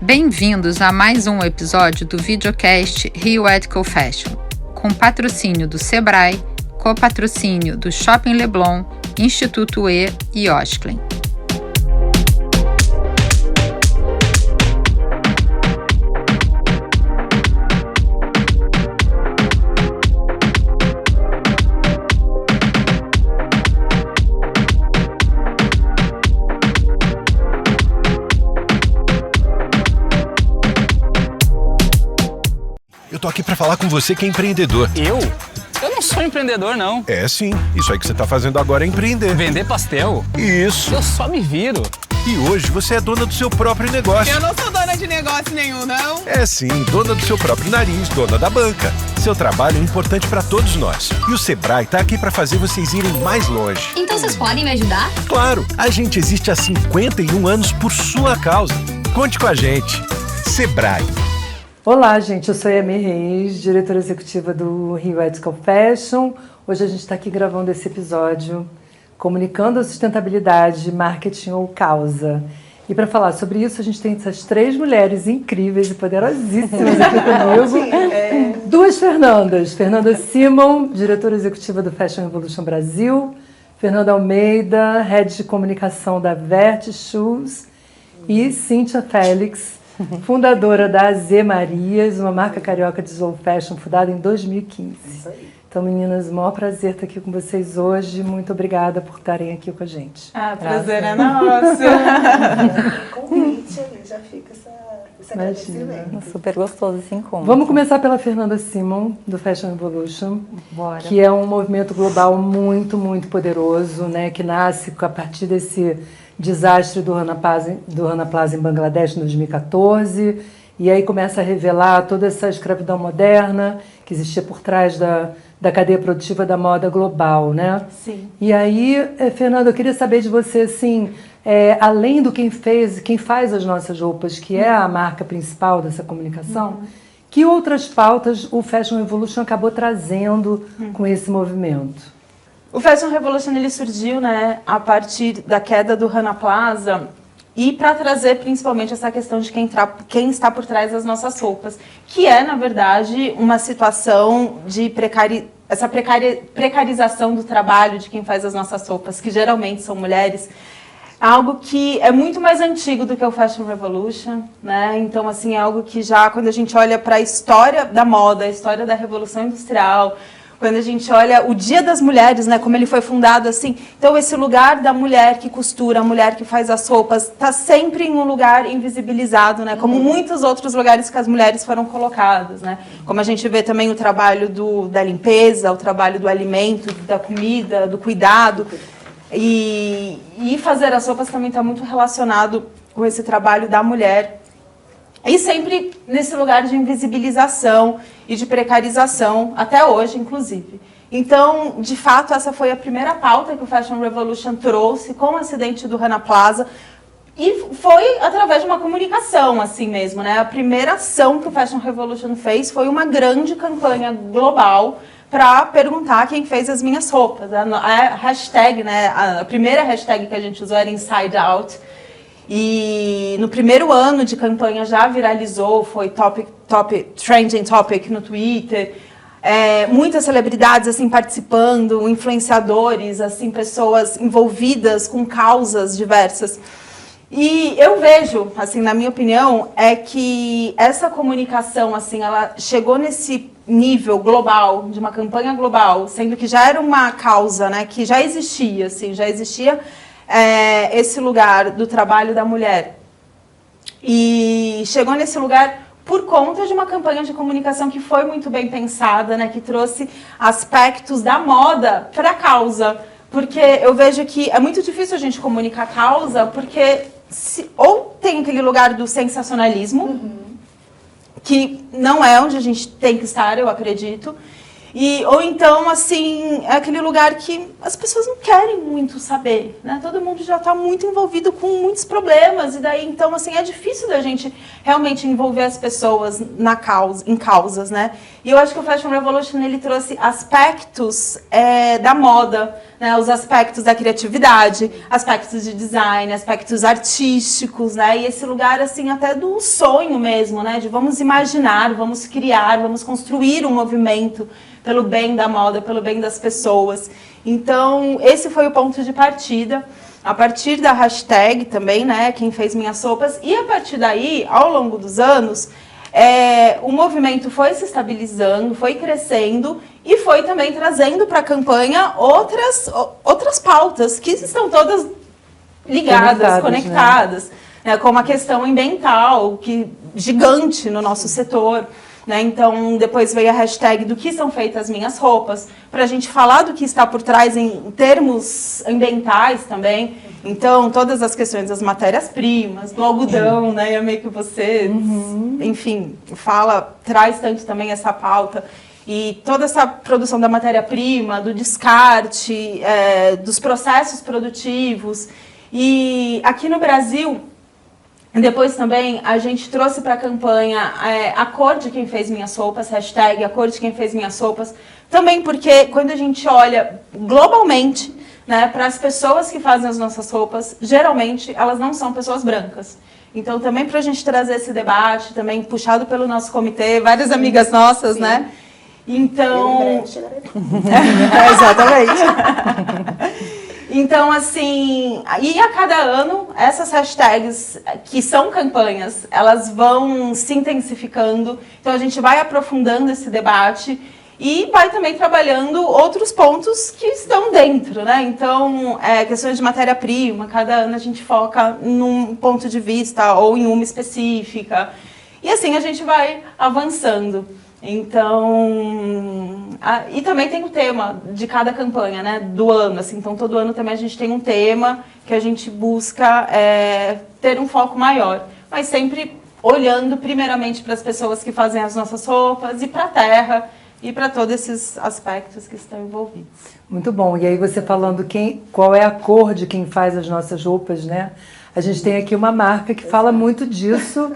Bem-vindos a mais um episódio do videocast Rio Ethical Fashion, com patrocínio do Sebrae, copatrocínio do Shopping Leblon, Instituto E e Osklen. Eu tô aqui pra falar com você que é empreendedor. Eu? Eu não sou empreendedor, não. É sim, isso aí que você tá fazendo agora é empreender. Vender pastel? Isso. Eu só me viro. E hoje você é dona do seu próprio negócio. Eu não sou dona de negócio nenhum, não. É sim, dona do seu próprio nariz, dona da banca. Seu trabalho é importante pra todos nós. E o Sebrae tá aqui pra fazer vocês irem mais longe. Então vocês podem me ajudar? Claro, a gente existe há 51 anos por sua causa. Conte com a gente. Sebrae. Olá, gente. Eu sou a Yami Reis, diretora executiva do Rio Ethical Fashion. Hoje a gente está aqui gravando esse episódio comunicando a sustentabilidade, marketing ou causa. E para falar sobre isso, a gente tem essas três mulheres incríveis e poderosíssimas aqui comigo. Duas Fernandas. Fernanda Simon, diretora executiva do Fashion Revolution Brasil. Fernanda Almeida, head de comunicação da Vert Shoes. E Cíntia Félix, fundadora da AZ Marias, uma marca carioca de slow fashion fundada em 2015. Isso aí. Então, meninas, maior prazer estar aqui com vocês hoje. Muito obrigada por estarem aqui com a gente. Prazer é nosso. Convite, já fica esse agradecimento. Super gostoso esse encontro. Vamos começar pela Fernanda Simon, do Fashion Revolution. Bora. Que é um movimento global muito, muito poderoso, né? Que nasce a partir desse desastre do Rana Plaza em Bangladesh em 2014, e aí começa a revelar toda essa escravidão moderna que existia por trás da cadeia produtiva da moda global, né? Sim. E aí, Fernanda, eu queria saber de você, assim, além do quem faz as nossas roupas, que é a marca principal dessa comunicação, que outras pautas o Fashion Revolution acabou trazendo com esse movimento? O Fashion Revolution ele surgiu, né, a partir da queda do Rana Plaza e para trazer principalmente essa questão de quem está por trás das nossas roupas, que é, na verdade, uma situação de precarização do trabalho de quem faz as nossas roupas, que geralmente são mulheres. Algo que é muito mais antigo do que o Fashion Revolution, né? Então, assim, é algo que já, quando a gente olha para a história da moda, a história da Revolução Industrial, quando a gente olha o Dia das Mulheres, né, como ele foi fundado assim, então esse lugar da mulher que costura, a mulher que faz as roupas, está sempre em um lugar invisibilizado, né, como muitos outros lugares que as mulheres foram colocadas, né, como a gente vê também o trabalho da limpeza, o trabalho do alimento, da comida, do cuidado, e fazer as roupas também está muito relacionado com esse trabalho da mulher. E sempre nesse lugar de invisibilização e de precarização, até hoje, inclusive. Então, de fato, essa foi a primeira pauta que o Fashion Revolution trouxe com o acidente do Rana Plaza. E foi através de uma comunicação, assim mesmo, né? A primeira ação que o Fashion Revolution fez foi uma grande campanha global para perguntar quem fez as minhas roupas. A hashtag, né? A primeira hashtag que a gente usou era Inside Out. E no primeiro ano de campanha já viralizou, foi trending topic no Twitter, muitas celebridades assim participando, influenciadores, assim, pessoas envolvidas com causas diversas. E eu vejo, assim, na minha opinião, é que essa comunicação, assim, ela chegou nesse nível global, de uma campanha global, sendo que já era uma causa, né, que já existia, assim, esse lugar do trabalho da mulher. E chegou nesse lugar por conta de uma campanha de comunicação que foi muito bem pensada, né, que trouxe aspectos da moda para a causa. Porque eu vejo que é muito difícil a gente comunicar a causa, porque ou tem aquele lugar do sensacionalismo, que não é onde a gente tem que estar, eu acredito, Ou então, assim, é aquele lugar que as pessoas não querem muito saber, né? Todo mundo já está muito envolvido com muitos problemas, e daí, então, assim, é difícil da gente realmente envolver as pessoas em causas, né? E eu acho que o Fashion Revolution, ele trouxe aspectos da moda, né? Os aspectos da criatividade, aspectos de design, aspectos artísticos, né? E esse lugar, assim, até do sonho mesmo, né? De vamos imaginar, vamos criar, vamos construir um movimento pelo bem da moda, pelo bem das pessoas. Então, esse foi o ponto de partida. A partir da hashtag também, né, quem fez minhas roupas. E a partir daí, ao longo dos anos, o movimento foi se estabilizando, foi crescendo e foi também trazendo para a campanha outras pautas que estão todas ligadas, conectadas, né, como a questão ambiental, gigante no nosso setor. Né? Então, depois veio a hashtag do que são feitas as minhas roupas, para a gente falar do que está por trás em termos ambientais também. Então, todas as questões das matérias-primas, do algodão, né? Eu meio que você, enfim, traz tanto também essa pauta. E toda essa produção da matéria-prima, do descarte, dos processos produtivos. E aqui no Brasil, depois também a gente trouxe para a campanha a cor de quem fez minhas roupas, hashtag a cor de quem fez minhas roupas, também porque quando a gente olha globalmente, né, para as pessoas que fazem as nossas roupas, geralmente elas não são pessoas brancas. Então também para a gente trazer esse debate, também puxado pelo nosso comitê, várias amigas nossas, sim, né? Então... Exatamente. Então, assim, e a cada ano, essas hashtags, que são campanhas, elas vão se intensificando. Então, a gente vai aprofundando esse debate e vai também trabalhando outros pontos que estão dentro, né? Então, questões de matéria-prima, cada ano a gente foca num ponto de vista ou em uma específica. E assim a gente vai avançando. Então, e também tem o tema de cada campanha, né, do ano, assim, então todo ano também a gente tem um tema que a gente busca ter um foco maior, mas sempre olhando primeiramente para as pessoas que fazem as nossas roupas e para a terra e para todos esses aspectos que estão envolvidos. Muito bom, e aí você falando qual é a cor de quem faz as nossas roupas, né, a gente tem aqui uma marca que fala muito disso.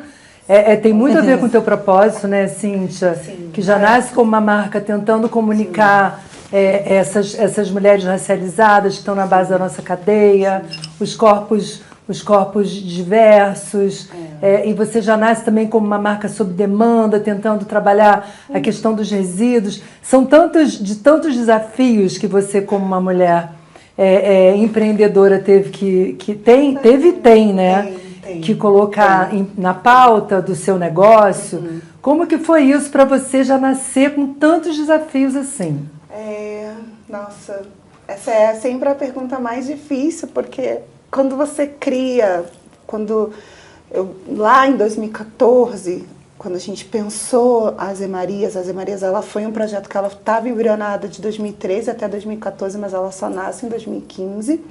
Tem muito a ver com o teu propósito, né, Cíntia? Sim. Que já nasce como uma marca tentando comunicar essas mulheres racializadas que estão na base da nossa cadeia, os corpos diversos, e você já nasce também como uma marca sob demanda, tentando trabalhar a questão dos resíduos. São tantos desafios que você, como uma mulher empreendedora, tem, né? Que colocar na pauta do seu negócio. Como que foi isso para você já nascer com tantos desafios assim? Nossa, essa é sempre a pergunta mais difícil, porque quando você cria, lá em 2014, quando a gente pensou a Zé Marias, ela foi um projeto que ela estava embrionada de 2013 até 2014, mas ela só nasce em 2015.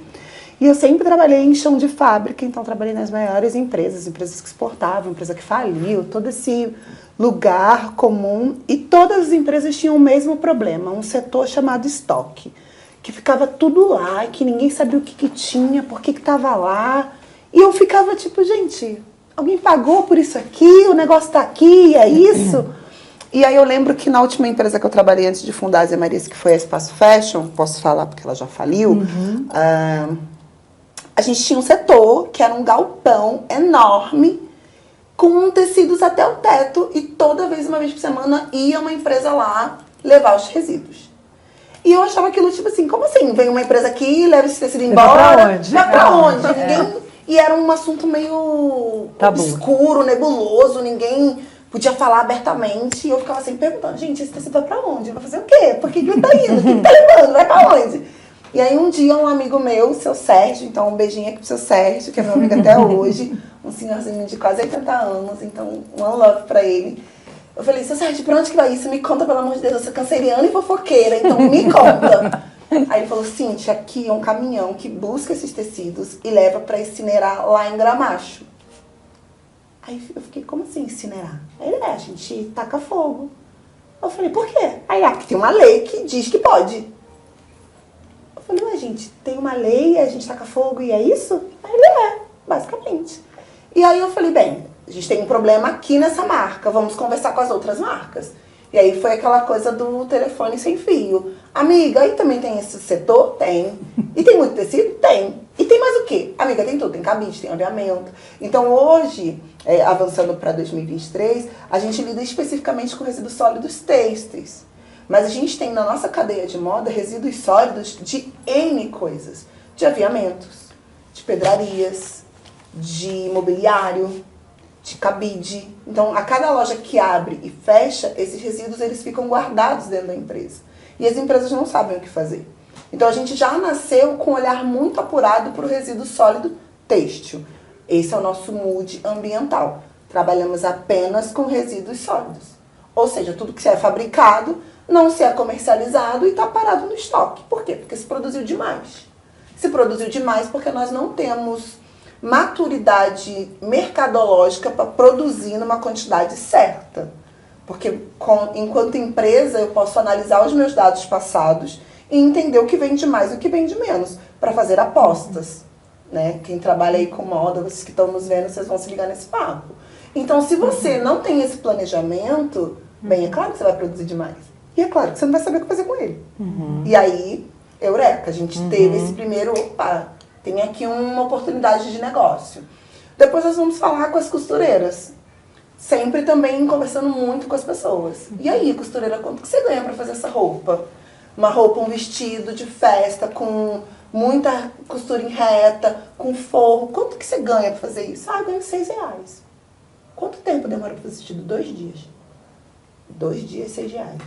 E eu sempre trabalhei em chão de fábrica, então trabalhei nas maiores empresas que exportavam, empresa que faliu, todo esse lugar comum. E todas as empresas tinham o mesmo problema, um setor chamado estoque, que ficava tudo lá, e que ninguém sabia o que tinha, por que estava lá. E eu ficava tipo, gente, alguém pagou por isso aqui, o negócio está aqui, é isso? E aí eu lembro que na última empresa que eu trabalhei antes de fundar a Zé Marias, que foi a Espaço Fashion, posso falar porque ela já faliu, a gente tinha um setor que era um galpão enorme, com tecidos até o teto, e toda vez, uma vez por semana, ia uma empresa lá levar os resíduos. E eu achava aquilo, tipo assim, como assim? Vem uma empresa aqui, leva esse tecido embora, vai pra onde? Ninguém... E era um assunto meio obscuro, nebuloso, ninguém podia falar abertamente. E eu ficava sempre perguntando, gente, esse tecido vai pra onde? Vai fazer o quê? Por que ele tá indo? O que ele tá levando? Vai pra onde? E aí um dia um amigo meu, o seu Sérgio, então um beijinho aqui pro seu Sérgio, que é meu amigo até hoje, um senhorzinho de quase 80 anos, então um love pra ele. Eu falei, seu Sérgio, pra onde que vai isso? Me conta, pelo amor de Deus, eu sou canceriana e fofoqueira, então me conta. Aí ele falou, Cíntia, aqui é um caminhão que busca esses tecidos e leva pra incinerar lá em Gramacho. Aí eu fiquei, como assim incinerar? Aí ele, a gente taca fogo. Eu falei, por quê? Aí, porque tem uma lei que diz que pode. Eu falei, ué, gente, tem uma lei, a gente taca fogo e é isso? Aí ele basicamente. E aí eu falei, bem, a gente tem um problema aqui nessa marca, vamos conversar com as outras marcas. E aí foi aquela coisa do telefone sem fio. Amiga, aí também tem esse setor? Tem. E tem muito tecido? Tem. E tem mais o quê? Amiga, tem tudo. Tem cabide, tem aviamento. Então hoje, avançando para 2023, a gente lida especificamente com resíduos sólidos têxteis. Mas a gente tem na nossa cadeia de moda resíduos sólidos de N coisas. De aviamentos, de pedrarias, de mobiliário, de cabide. Então, a cada loja que abre e fecha, esses resíduos eles ficam guardados dentro da empresa. E as empresas não sabem o que fazer. Então, a gente já nasceu com um olhar muito apurado para o resíduo sólido têxtil. Esse é o nosso mood ambiental. Trabalhamos apenas com resíduos sólidos. Ou seja, tudo que é fabricado, não se é comercializado e está parado no estoque. Por quê? Porque se produziu demais. Se produziu demais porque nós não temos maturidade mercadológica para produzir numa quantidade certa. Porque enquanto empresa eu posso analisar os meus dados passados e entender o que vende mais e o que vende menos, para fazer apostas. Né? Quem trabalha aí com moda, vocês que estão nos vendo, vocês vão se ligar nesse papo. Então, se você não tem esse planejamento, bem, é claro que você vai produzir demais. E é claro que você não vai saber o que fazer com ele. E aí, eureka, a gente teve esse primeiro, opa, tem aqui uma oportunidade de negócio. Depois nós vamos falar com as costureiras. Sempre também conversando muito com as pessoas. E aí, costureira, quanto que você ganha para fazer essa roupa? Uma roupa, um vestido de festa com muita costura em reta, com forro. Quanto que você ganha para fazer isso? Ah, eu ganho R$6. Quanto tempo demora para fazer vestido? 2 dias. 2 dias, R$6.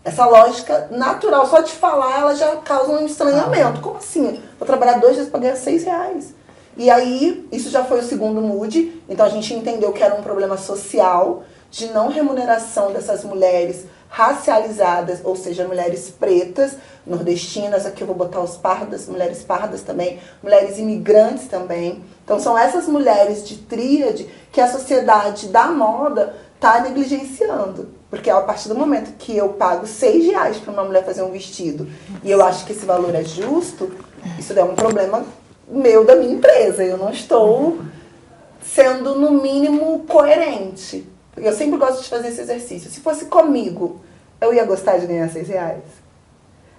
Essa lógica natural, só de falar, ela já causa um estranhamento. Como assim? Vou trabalhar 2 dias para ganhar R$6. E aí, isso já foi o segundo mood. Então, a gente entendeu que era um problema social de não remuneração dessas mulheres racializadas, ou seja, mulheres pretas, nordestinas, aqui eu vou botar os pardas, mulheres pardas também, mulheres imigrantes também. Então, são essas mulheres de tríade que a sociedade da moda está negligenciando. Porque a partir do momento que eu pago R$6 para uma mulher fazer um vestido e eu acho que esse valor é justo, isso é um problema meu, da minha empresa. Eu não estou sendo, no mínimo, coerente. Eu sempre gosto de fazer esse exercício. Se fosse comigo, eu ia gostar de ganhar R$6?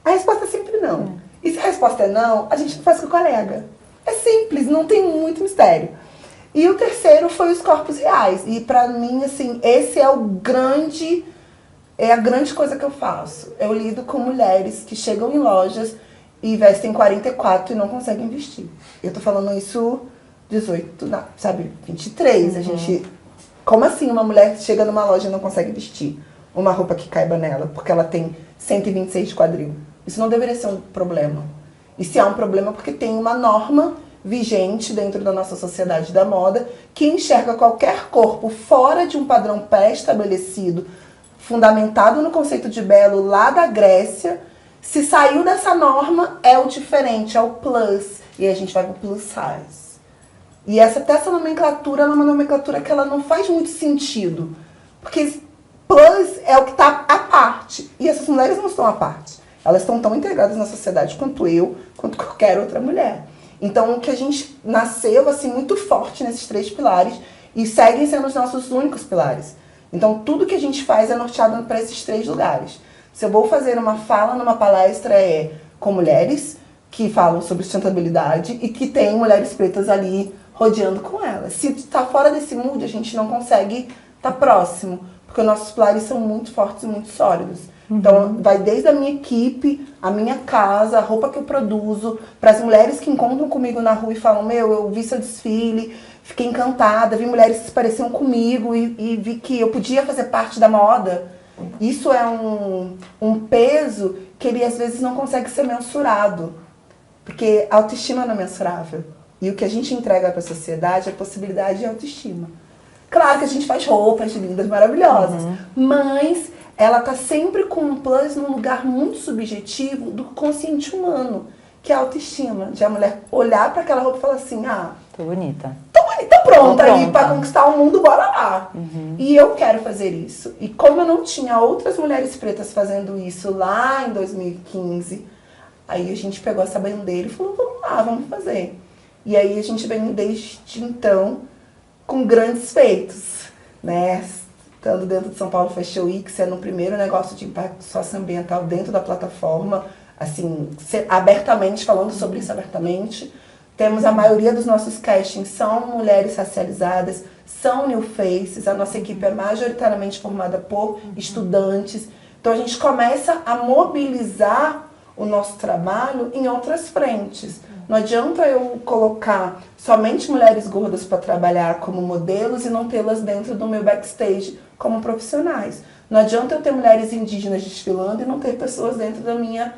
A resposta é sempre não. E se a resposta é não, a gente não faz com o colega. É simples, não tem muito mistério. E o terceiro foi os corpos reais. E pra mim, assim, esse é a grande coisa que eu faço. Eu lido com mulheres que chegam em lojas e vestem 44 e não conseguem vestir. Eu tô falando isso 18, não, sabe, 23. A gente... Como assim uma mulher chega numa loja e não consegue vestir uma roupa que caiba nela, porque ela tem 126 de quadril? Isso não deveria ser um problema. E se há um problema, porque tem uma norma vigente dentro da nossa sociedade da moda que enxerga qualquer corpo fora de um padrão pré-estabelecido, fundamentado no conceito de belo lá da Grécia. Se saiu dessa norma, é o diferente, é o plus. E a gente vai pro plus size. E essa nomenclatura é uma nomenclatura que ela não faz muito sentido. Porque plus é o que está à parte. E essas mulheres não estão à parte. Elas estão tão integradas na sociedade quanto eu, quanto qualquer outra mulher. Então, o que a gente nasceu assim muito forte nesses 3 pilares e seguem sendo os nossos únicos pilares. Então, tudo que a gente faz é norteado para esses 3 lugares. Se eu vou fazer uma fala numa palestra com mulheres que falam sobre sustentabilidade e que tem mulheres pretas ali rodeando com elas. Se está fora desse mood, a gente não consegue estar próximo, porque nossos pilares são muito fortes e muito sólidos. Então, vai desde a minha equipe, a minha casa, a roupa que eu produzo, para as mulheres que encontram comigo na rua e falam, eu vi seu desfile, fiquei encantada, vi mulheres que se pareciam comigo e vi que eu podia fazer parte da moda. Isso é um peso que ele às vezes não consegue ser mensurado, porque a autoestima não é mensurável. E o que a gente entrega para a sociedade é a possibilidade de autoestima. Claro que a gente faz roupas lindas, maravilhosas, mas ela tá sempre com um plus num lugar muito subjetivo do consciente humano, que é a autoestima. De a mulher olhar para aquela roupa e falar assim, Tô bonita. Tô bonita pronta ali para conquistar o mundo, bora lá. E eu quero fazer isso. E como eu não tinha outras mulheres pretas fazendo isso lá em 2015, aí a gente pegou essa bandeira e falou, vamos lá, vamos fazer. E aí a gente vem desde então com grandes feitos, né? Estando dentro de São Paulo Fashion Week, sendo o primeiro negócio de impacto socioambiental dentro da plataforma, assim, abertamente, falando sobre isso abertamente. Temos a maioria dos nossos castings são mulheres racializadas, são new faces, a nossa equipe é majoritariamente formada por estudantes. Então a gente começa a mobilizar o nosso trabalho em outras frentes. Não adianta eu colocar somente mulheres gordas para trabalhar como modelos e não tê-las dentro do meu backstage como profissionais. Não adianta eu ter mulheres indígenas desfilando e não ter pessoas dentro da minha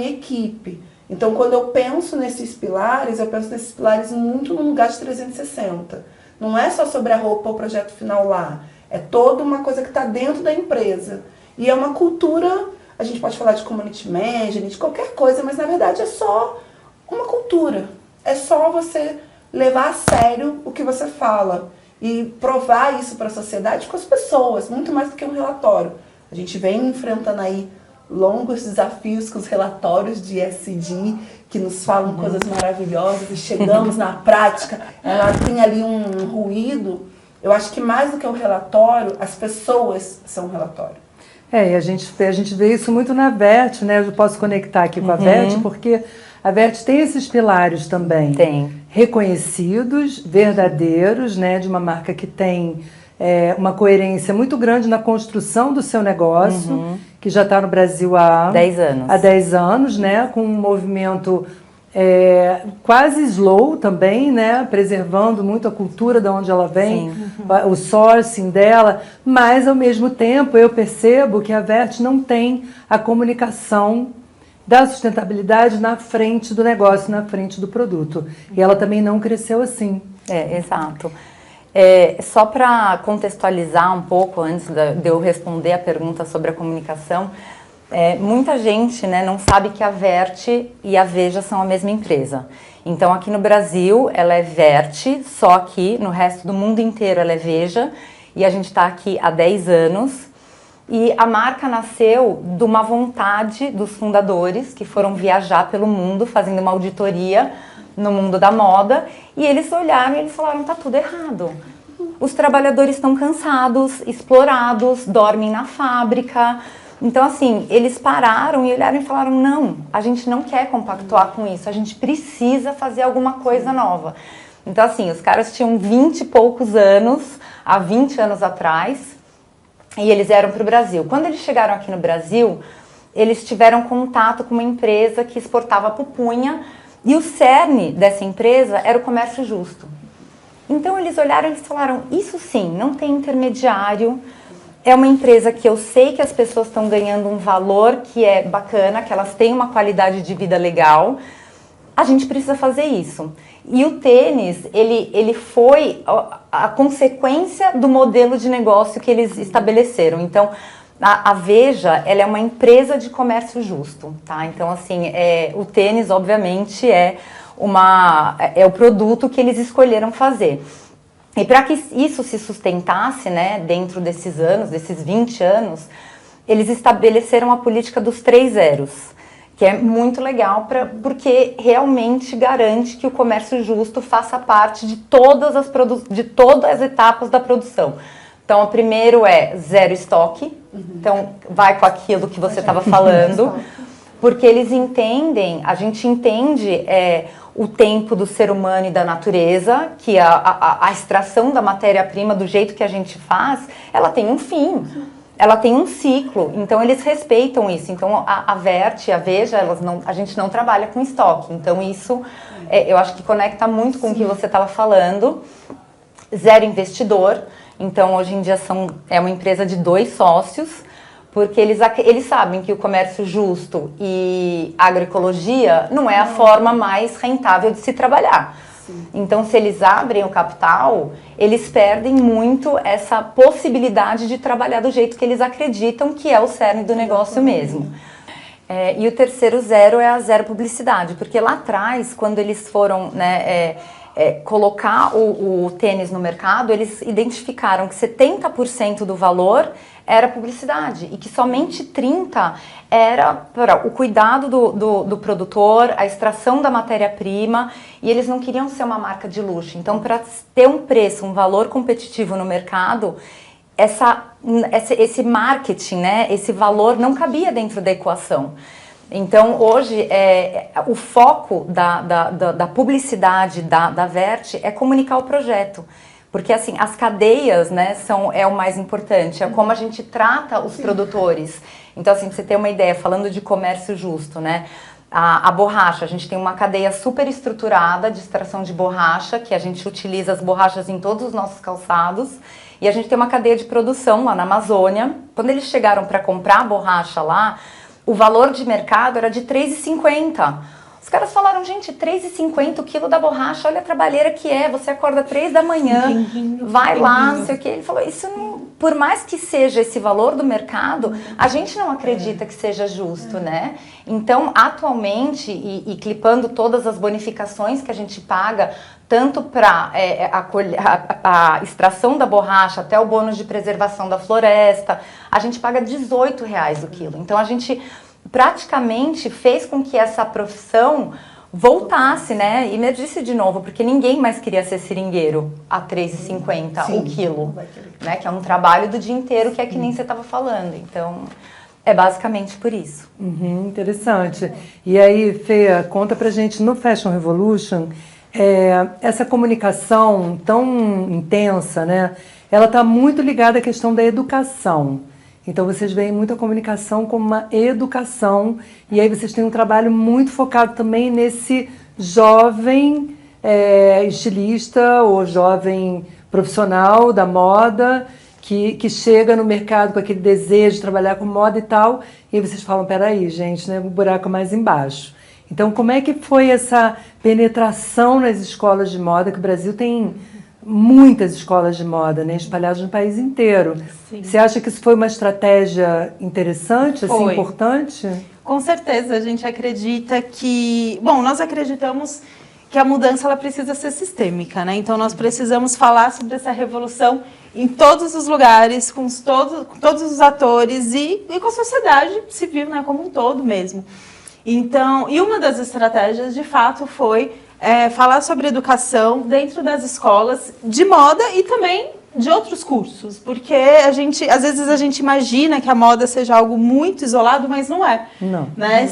equipe. Então, quando eu penso nesses pilares, eu penso nesses pilares muito no lugar de 360. Não é só sobre a roupa ou o projeto final lá. É toda uma coisa que está dentro da empresa. E é uma cultura, a gente pode falar de community management, de qualquer coisa, mas na verdade é só uma cultura. É só você levar a sério o que você fala e provar isso para a sociedade com as pessoas, muito mais do que um relatório. A gente vem enfrentando aí longos desafios com os relatórios de ESG, que nos falam coisas maravilhosas, e chegamos na prática, ela tem ali um ruído. Eu acho que mais do que um relatório, as pessoas são um relatório. E a gente vê isso muito na Vert, né? Eu posso conectar aqui com a Vert, porque a Vert tem esses pilares também. Tem. Reconhecidos, verdadeiros, né? De uma marca que tem uma coerência muito grande na construção do seu negócio, que já está no Brasil há 10 anos. Há 10 anos, né? Com um movimento quase slow também, né? Preservando muito a cultura de onde ela vem, o sourcing dela, mas ao mesmo tempo eu percebo que a Vert não tem a comunicação da sustentabilidade na frente do negócio, na frente do produto. E ela também não cresceu assim. Exato. Só para contextualizar um pouco, antes de eu responder a pergunta sobre a comunicação, muita gente, né, não sabe que a Vert e a Veja são a mesma empresa. Então, aqui no Brasil, ela é Vert, só que no resto do mundo inteiro ela é Veja, e a gente está aqui há 10 anos. E a marca nasceu de uma vontade dos fundadores, que foram viajar pelo mundo, fazendo uma auditoria no mundo da moda, e eles olharam e eles falaram, tá tudo errado. Os trabalhadores estão cansados, explorados, dormem na fábrica. Então, assim, eles pararam e olharam e falaram, não, a gente não quer compactuar com isso, a gente precisa fazer alguma coisa nova. Então, assim, os caras tinham 20 e poucos anos, há 20 anos atrás, e eles vieram para o Brasil. Quando eles chegaram aqui no Brasil, eles tiveram contato com uma empresa que exportava pupunha, e o cerne dessa empresa era o comércio justo. Então eles olharam e eles falaram, isso sim, não tem intermediário, é uma empresa que eu sei que as pessoas estão ganhando um valor que é bacana, que elas têm uma qualidade de vida legal, a gente precisa fazer isso. E o tênis, ele foi a consequência do modelo de negócio que eles estabeleceram. Então, a Veja, ela é uma empresa de comércio justo, tá? Então, assim, o tênis, obviamente, é o produto que eles escolheram fazer. E para que isso se sustentasse, né, dentro desses anos, desses 20 anos, eles estabeleceram a política dos 3 zeros, que é muito legal porque realmente garante que o comércio justo faça parte de todas as etapas da produção. Então, o primeiro é zero estoque, então vai com aquilo que você estava falando, porque eles entendem, a gente entende o tempo do ser humano e da natureza, que a extração da matéria-prima do jeito que a gente faz, ela tem um fim, ela tem um ciclo, então eles respeitam isso. Então a Vert e a Veja, a gente não trabalha com estoque, então isso eu acho que conecta muito com o que você estava falando. Zero investidor, então hoje em dia é uma empresa de 2 sócios, porque eles sabem que o comércio justo e agroecologia não é a forma mais rentável de se trabalhar. Então, se eles abrem o capital, eles perdem muito essa possibilidade de trabalhar do jeito que eles acreditam que é o cerne do negócio mesmo. E o terceiro zero é a zero publicidade, porque lá atrás, quando eles foram, né, colocar o tênis no mercado, eles identificaram que 70% do valor era publicidade e que somente 30% era para o cuidado do produtor, a extração da matéria-prima, e eles não queriam ser uma marca de luxo. Então, para ter um preço, um valor competitivo no mercado, esse marketing, né, esse valor não cabia dentro da equação. Então, hoje, o foco da publicidade da Vert é comunicar o projeto. Porque, assim, as cadeias, né, é o mais importante, é como a gente trata os produtores. Então, assim, pra você ter uma ideia, falando de comércio justo, né, a borracha, a gente tem uma cadeia super estruturada de extração de borracha, que a gente utiliza as borrachas em todos os nossos calçados, e a gente tem uma cadeia de produção lá na Amazônia. Quando eles chegaram para comprar a borracha lá, o valor de mercado era de R$3,50. Os caras falaram, gente, R$3,50 o quilo da borracha, olha a trabalheira que é, você acorda 3 da manhã, vai lá, não sei o que. Ele falou, isso não, por mais que seja esse valor do mercado, a gente não acredita que seja justo, né? Então, atualmente, e clipando todas as bonificações que a gente paga, tanto para a extração da borracha até o bônus de preservação da floresta, a gente paga R$18 o quilo. Então, a gente praticamente fez com que essa profissão voltasse, né? E me disse de novo, porque ninguém mais queria ser seringueiro a R$3,50 o quilo, né? Que é um trabalho do dia inteiro, que é que nem você estava falando. Então, é basicamente por isso. Interessante. E aí, Fê, conta pra gente, no Fashion Revolution, essa comunicação tão intensa, né? Ela está muito ligada à questão da educação. Então, vocês veem muita comunicação como uma educação, e aí vocês têm um trabalho muito focado também nesse jovem estilista ou jovem profissional da moda que chega no mercado com aquele desejo de trabalhar com moda e tal, e aí vocês falam, peraí, gente, né, o buraco é mais embaixo. Então, como é que foi essa penetração nas escolas de moda, que o Brasil tem muitas escolas de moda, né, espalhadas no país inteiro. Sim. Você acha que isso foi uma estratégia interessante, assim, importante? Com certeza, a gente acredita que... Bom, nós acreditamos que a mudança ela precisa ser sistêmica, né? Então, nós precisamos falar sobre essa revolução em todos os lugares, com todos os atores e com a sociedade civil, né, como um todo mesmo. Então, e uma das estratégias, de fato, foi falar sobre educação dentro das escolas de moda e também de outros cursos, porque às vezes a gente imagina que a moda seja algo muito isolado, mas não é. Não. Né?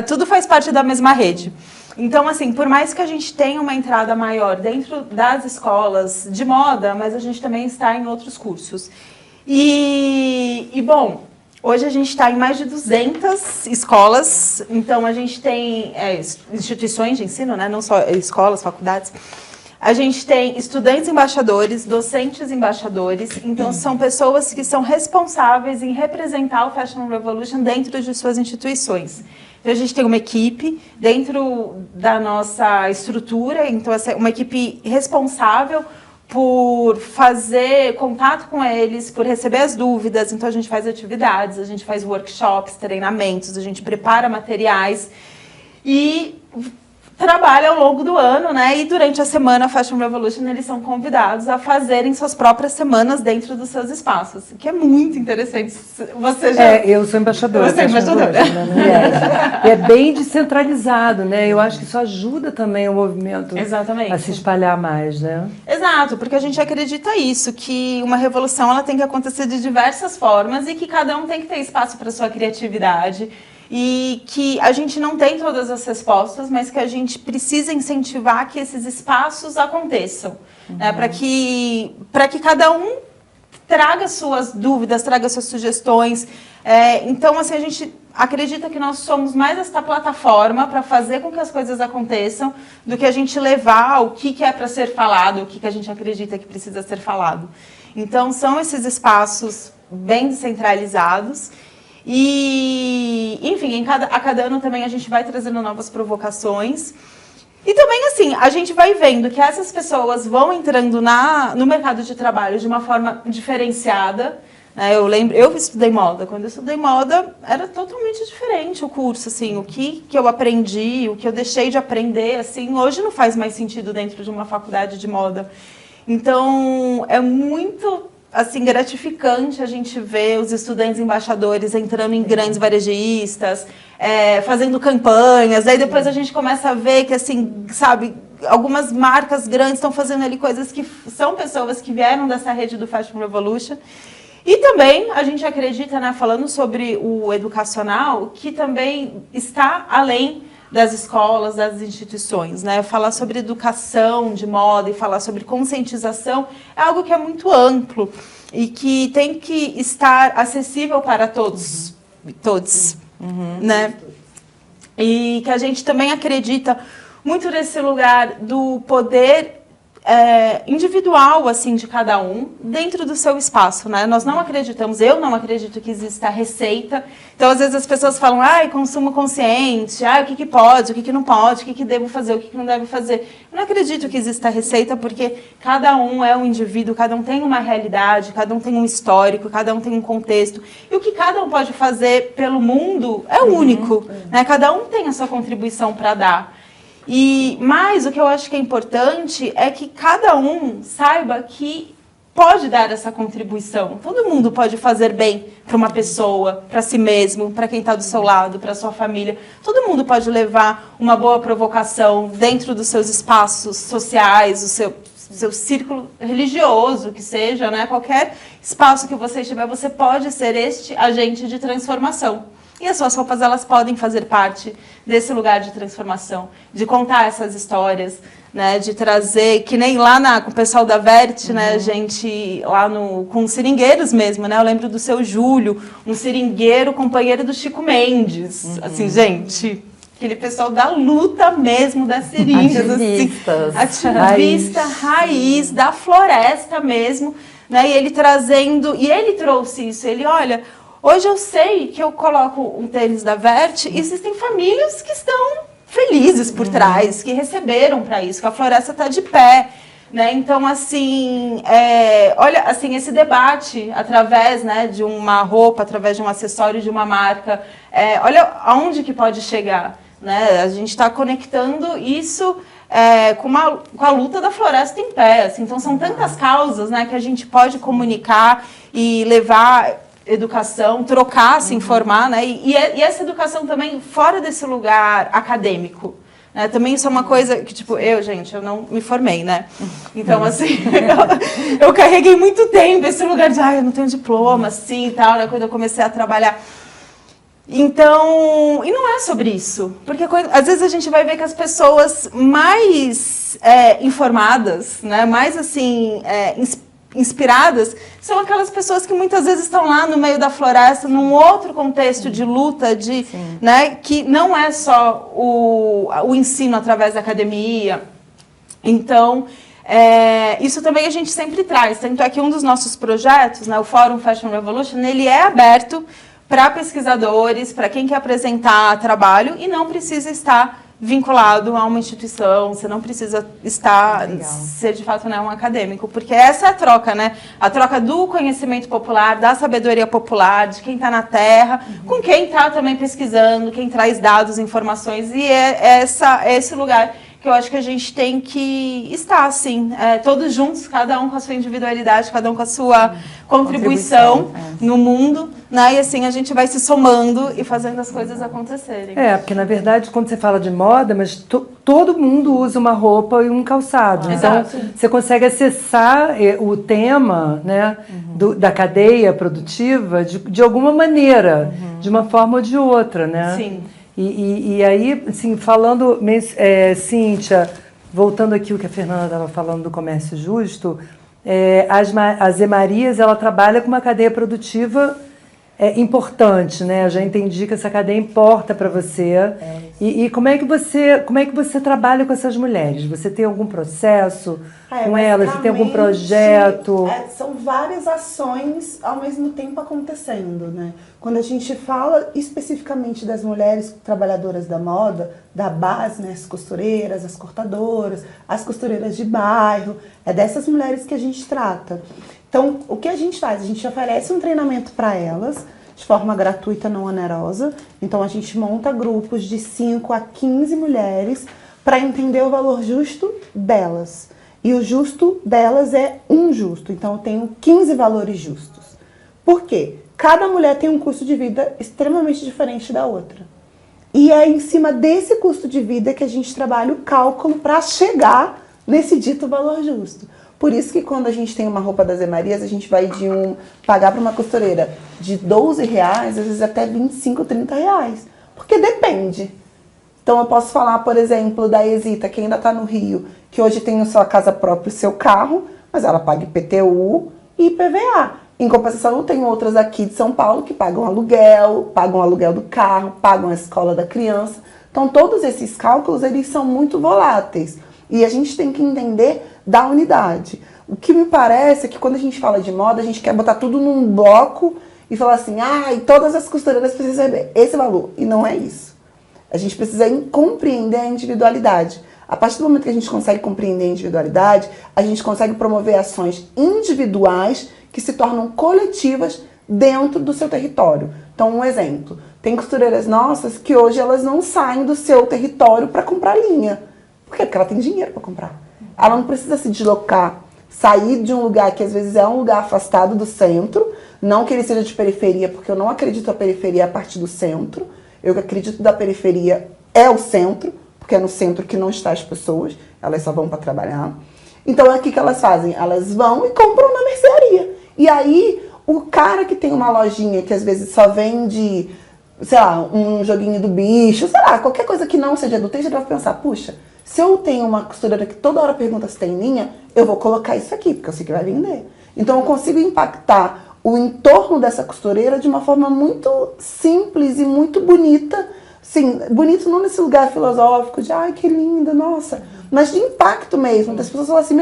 Tudo faz parte da mesma rede. Então, assim, por mais que a gente tenha uma entrada maior dentro das escolas de moda, mas a gente também está em outros cursos. Bom, hoje a gente está em mais de 200 escolas, então a gente tem instituições de ensino, né? Não só escolas, faculdades. A gente tem estudantes embaixadores, docentes embaixadores, então são pessoas que são responsáveis em representar o Fashion Revolution dentro de suas instituições. Então a gente tem uma equipe dentro da nossa estrutura, então essa é uma equipe responsável por fazer contato com eles, por receber as dúvidas. Então a gente faz atividades, a gente faz workshops, treinamentos, a gente prepara materiais e trabalha ao longo do ano, né? E durante a semana Fashion Revolution eles são convidados a fazerem suas próprias semanas dentro dos seus espaços, que é muito interessante. Você já... eu sou embaixadora. Você é embaixadora. E é bem descentralizado, né? Eu acho que isso ajuda também o movimento a se espalhar mais, né? Exato, porque a gente acredita isso, que uma revolução ela tem que acontecer de diversas formas e que cada um tem que ter espaço para sua criatividade. E que a gente não tem todas as respostas, mas que a gente precisa incentivar que esses espaços aconteçam, né? Para que cada um traga suas dúvidas, traga suas sugestões. Então, assim, a gente acredita que nós somos mais esta plataforma para fazer com que as coisas aconteçam do que a gente levar o que é para ser falado, o que a gente acredita que precisa ser falado. Então, são esses espaços bem descentralizados. E, enfim, a cada ano também a gente vai trazendo novas provocações. E também, assim, a gente vai vendo que essas pessoas vão entrando no mercado de trabalho de uma forma diferenciada, Eu estudei moda. Quando eu estudei moda, era totalmente diferente o curso, assim, o que eu aprendi, o que eu deixei de aprender, assim, hoje não faz mais sentido dentro de uma faculdade de moda. Então, é muito, assim, gratificante a gente ver os estudantes embaixadores entrando em grandes varejistas, fazendo campanhas, aí depois a gente começa a ver que, assim, sabe, algumas marcas grandes estão fazendo ali coisas que são pessoas que vieram dessa rede do Fashion Revolution. E também a gente acredita, né, falando sobre o educacional, que também está além das escolas, das instituições, né? Falar sobre educação de moda e falar sobre conscientização é algo que é muito amplo e que tem que estar acessível para todos, né? E que a gente também acredita muito nesse lugar do poder individual, assim, de cada um, dentro do seu espaço, né? Nós não acreditamos, eu não acredito que exista receita. Então, às vezes as pessoas falam, consumo consciente, o que pode, o que não pode, o que devo fazer, o que não deve fazer. Eu não acredito que exista receita, porque cada um é um indivíduo, cada um tem uma realidade, cada um tem um histórico, cada um tem um contexto. E o que cada um pode fazer pelo mundo é único, né? Cada um tem a sua contribuição para dar. Mas o que eu acho que é importante é que cada um saiba que pode dar essa contribuição. Todo mundo pode fazer bem para uma pessoa, para si mesmo, para quem está do seu lado, para sua família. Todo mundo pode levar uma boa provocação dentro dos seus espaços sociais, o seu círculo religioso, que seja, né? Qualquer espaço que você estiver, você pode ser este agente de transformação. E as suas roupas, elas podem fazer parte desse lugar de transformação, de contar essas histórias, né, de trazer, que nem lá com o pessoal da Vert, né, a gente, lá com os seringueiros mesmo, né, eu lembro do seu Júlio, um seringueiro companheiro do Chico Mendes, assim, gente, aquele pessoal da luta mesmo, das seringas, ativista raiz, da floresta mesmo, né, e ele trouxe isso, olha, hoje eu sei que eu coloco um tênis da Vert e existem famílias que estão felizes por trás, que receberam para isso, que a floresta está de pé, né? Então, assim, olha, assim, esse debate através, né, de uma roupa, através de um acessório, de uma marca, olha aonde que pode chegar, né? A gente está conectando isso com a luta da floresta em pé, assim. Então, são tantas causas, né, que a gente pode comunicar e levar educação, trocar, se informar, né? E essa educação também fora desse lugar acadêmico, né? Também isso é uma coisa que, tipo, eu não me formei, né? Então, assim, eu carreguei muito tempo esse lugar de, eu não tenho diploma, assim, e tal, né? Quando eu comecei a trabalhar. Então, e não é sobre isso, porque às vezes a gente vai ver que as pessoas mais informadas, né? Mais, assim, inspiradas, são aquelas pessoas que muitas vezes estão lá no meio da floresta, num outro contexto de luta, né, que não é só o ensino através da academia. Então, isso também a gente sempre traz. Tanto é que um dos nossos projetos, né, o Fórum Fashion Revolution, ele é aberto para pesquisadores, para quem quer apresentar trabalho e não precisa estar vinculado a uma instituição, você não precisa ser de fato, né, um acadêmico, porque essa é a troca, né? A troca do conhecimento popular, da sabedoria popular, de quem está na terra, com quem está também pesquisando, quem traz dados, informações, e é esse lugar que eu acho que a gente tem que estar, assim, todos juntos, cada um com a sua individualidade, cada um com a sua contribuição no mundo, né? E assim a gente vai se somando e fazendo as coisas acontecerem. Porque na verdade, quando você fala de moda, mas todo mundo usa uma roupa e um calçado. Então, você consegue acessar o tema, né, da cadeia produtiva de alguma maneira, de uma forma ou de outra, né? Sim. E aí, assim, falando, Cíntia, voltando aqui o que a Fernanda estava falando do comércio justo, a Zé Marias, ela trabalha com uma cadeia produtiva importante, né? Eu já entendi que essa cadeia importa para você. E como é que você trabalha com essas mulheres? Você tem algum processo, com elas? Você tem algum projeto? São várias ações ao mesmo tempo acontecendo, né? Quando a gente fala especificamente das mulheres trabalhadoras da moda, da base, né? As costureiras, as cortadoras, as costureiras de bairro, é dessas mulheres que a gente trata. Então, o que a gente faz? A gente oferece um treinamento para elas, de forma gratuita, não onerosa. Então, a gente monta grupos de 5 a 15 mulheres para entender o valor justo delas. E o justo delas é um justo. Então, eu tenho 15 valores justos. Por quê? Cada mulher tem um custo de vida extremamente diferente da outra. E é em cima desse custo de vida que a gente trabalha o cálculo para chegar nesse dito valor justo. Por isso que quando a gente tem uma roupa das Zé Marias, a gente vai pagar para uma costureira de R$12, às vezes até R$25, R$30. Porque depende. Então eu posso falar, por exemplo, da Exita, que ainda está no Rio, que hoje tem sua casa própria e seu carro, mas ela paga IPTU e IPVA. Em compensação, eu tenho outras aqui de São Paulo que pagam o aluguel do carro, pagam a escola da criança. Então todos esses cálculos, eles são muito voláteis. E a gente tem que entender da unidade. O que me parece é que quando a gente fala de moda, a gente quer botar tudo num bloco e falar assim, e todas as costureiras precisam receber esse valor. E não é isso. A gente precisa compreender a individualidade. A partir do momento que a gente consegue compreender a individualidade, a gente consegue promover ações individuais que se tornam coletivas dentro do seu território. Então, um exemplo. Tem costureiras nossas que hoje elas não saem do seu território para comprar linha. Por quê? Porque ela tem dinheiro para comprar. Ela não precisa se deslocar, sair de um lugar que às vezes é um lugar afastado do centro, não que ele seja de periferia, porque eu não acredito a periferia a partir do centro. Eu acredito da periferia é o centro, porque é no centro que não está as pessoas, elas só vão para trabalhar. Então é o que elas fazem? Elas vão e compram na mercearia. E aí o cara que tem uma lojinha que às vezes só vende, sei lá, um joguinho do bicho, sei lá, qualquer coisa que não seja do texto, ele vai pensar, puxa, se eu tenho uma costureira que toda hora pergunta se tem linha, eu vou colocar isso aqui, porque eu sei que vai vender. Então eu consigo impactar o entorno dessa costureira de uma forma muito simples e muito bonita. Sim, bonito não nesse lugar filosófico de, ai, que linda, nossa, mas de impacto mesmo, das pessoas falam assim,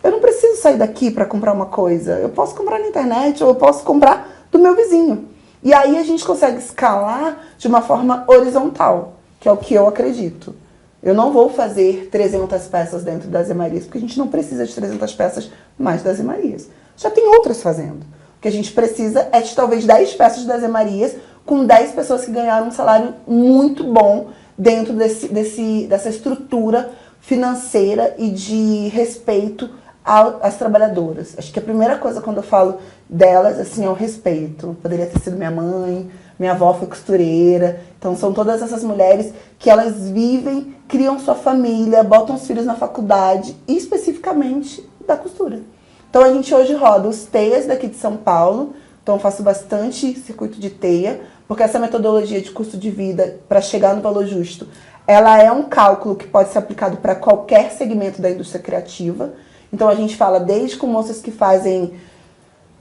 eu não preciso sair daqui para comprar uma coisa, eu posso comprar na internet ou eu posso comprar do meu vizinho. E aí a gente consegue escalar de uma forma horizontal, que é o que eu acredito. Eu não vou fazer 300 peças dentro das Zé Marias, porque a gente não precisa de 300 peças mais das Zé Marias. Já tem outras fazendo. O que a gente precisa é de talvez 10 peças das Zé Marias com 10 pessoas que ganharam um salário muito bom dentro dessa estrutura financeira e de respeito às trabalhadoras. Acho que a primeira coisa quando eu falo delas assim, é o respeito. Poderia ter sido minha mãe, minha avó foi costureira. Então são todas essas mulheres que elas vivem, criam sua família, botam os filhos na faculdade, e especificamente da costura. Então a gente hoje roda os teias daqui de São Paulo, então eu faço bastante circuito de teia, porque essa metodologia de custo de vida para chegar no valor justo, ela é um cálculo que pode ser aplicado para qualquer segmento da indústria criativa. Então a gente fala desde com moças que fazem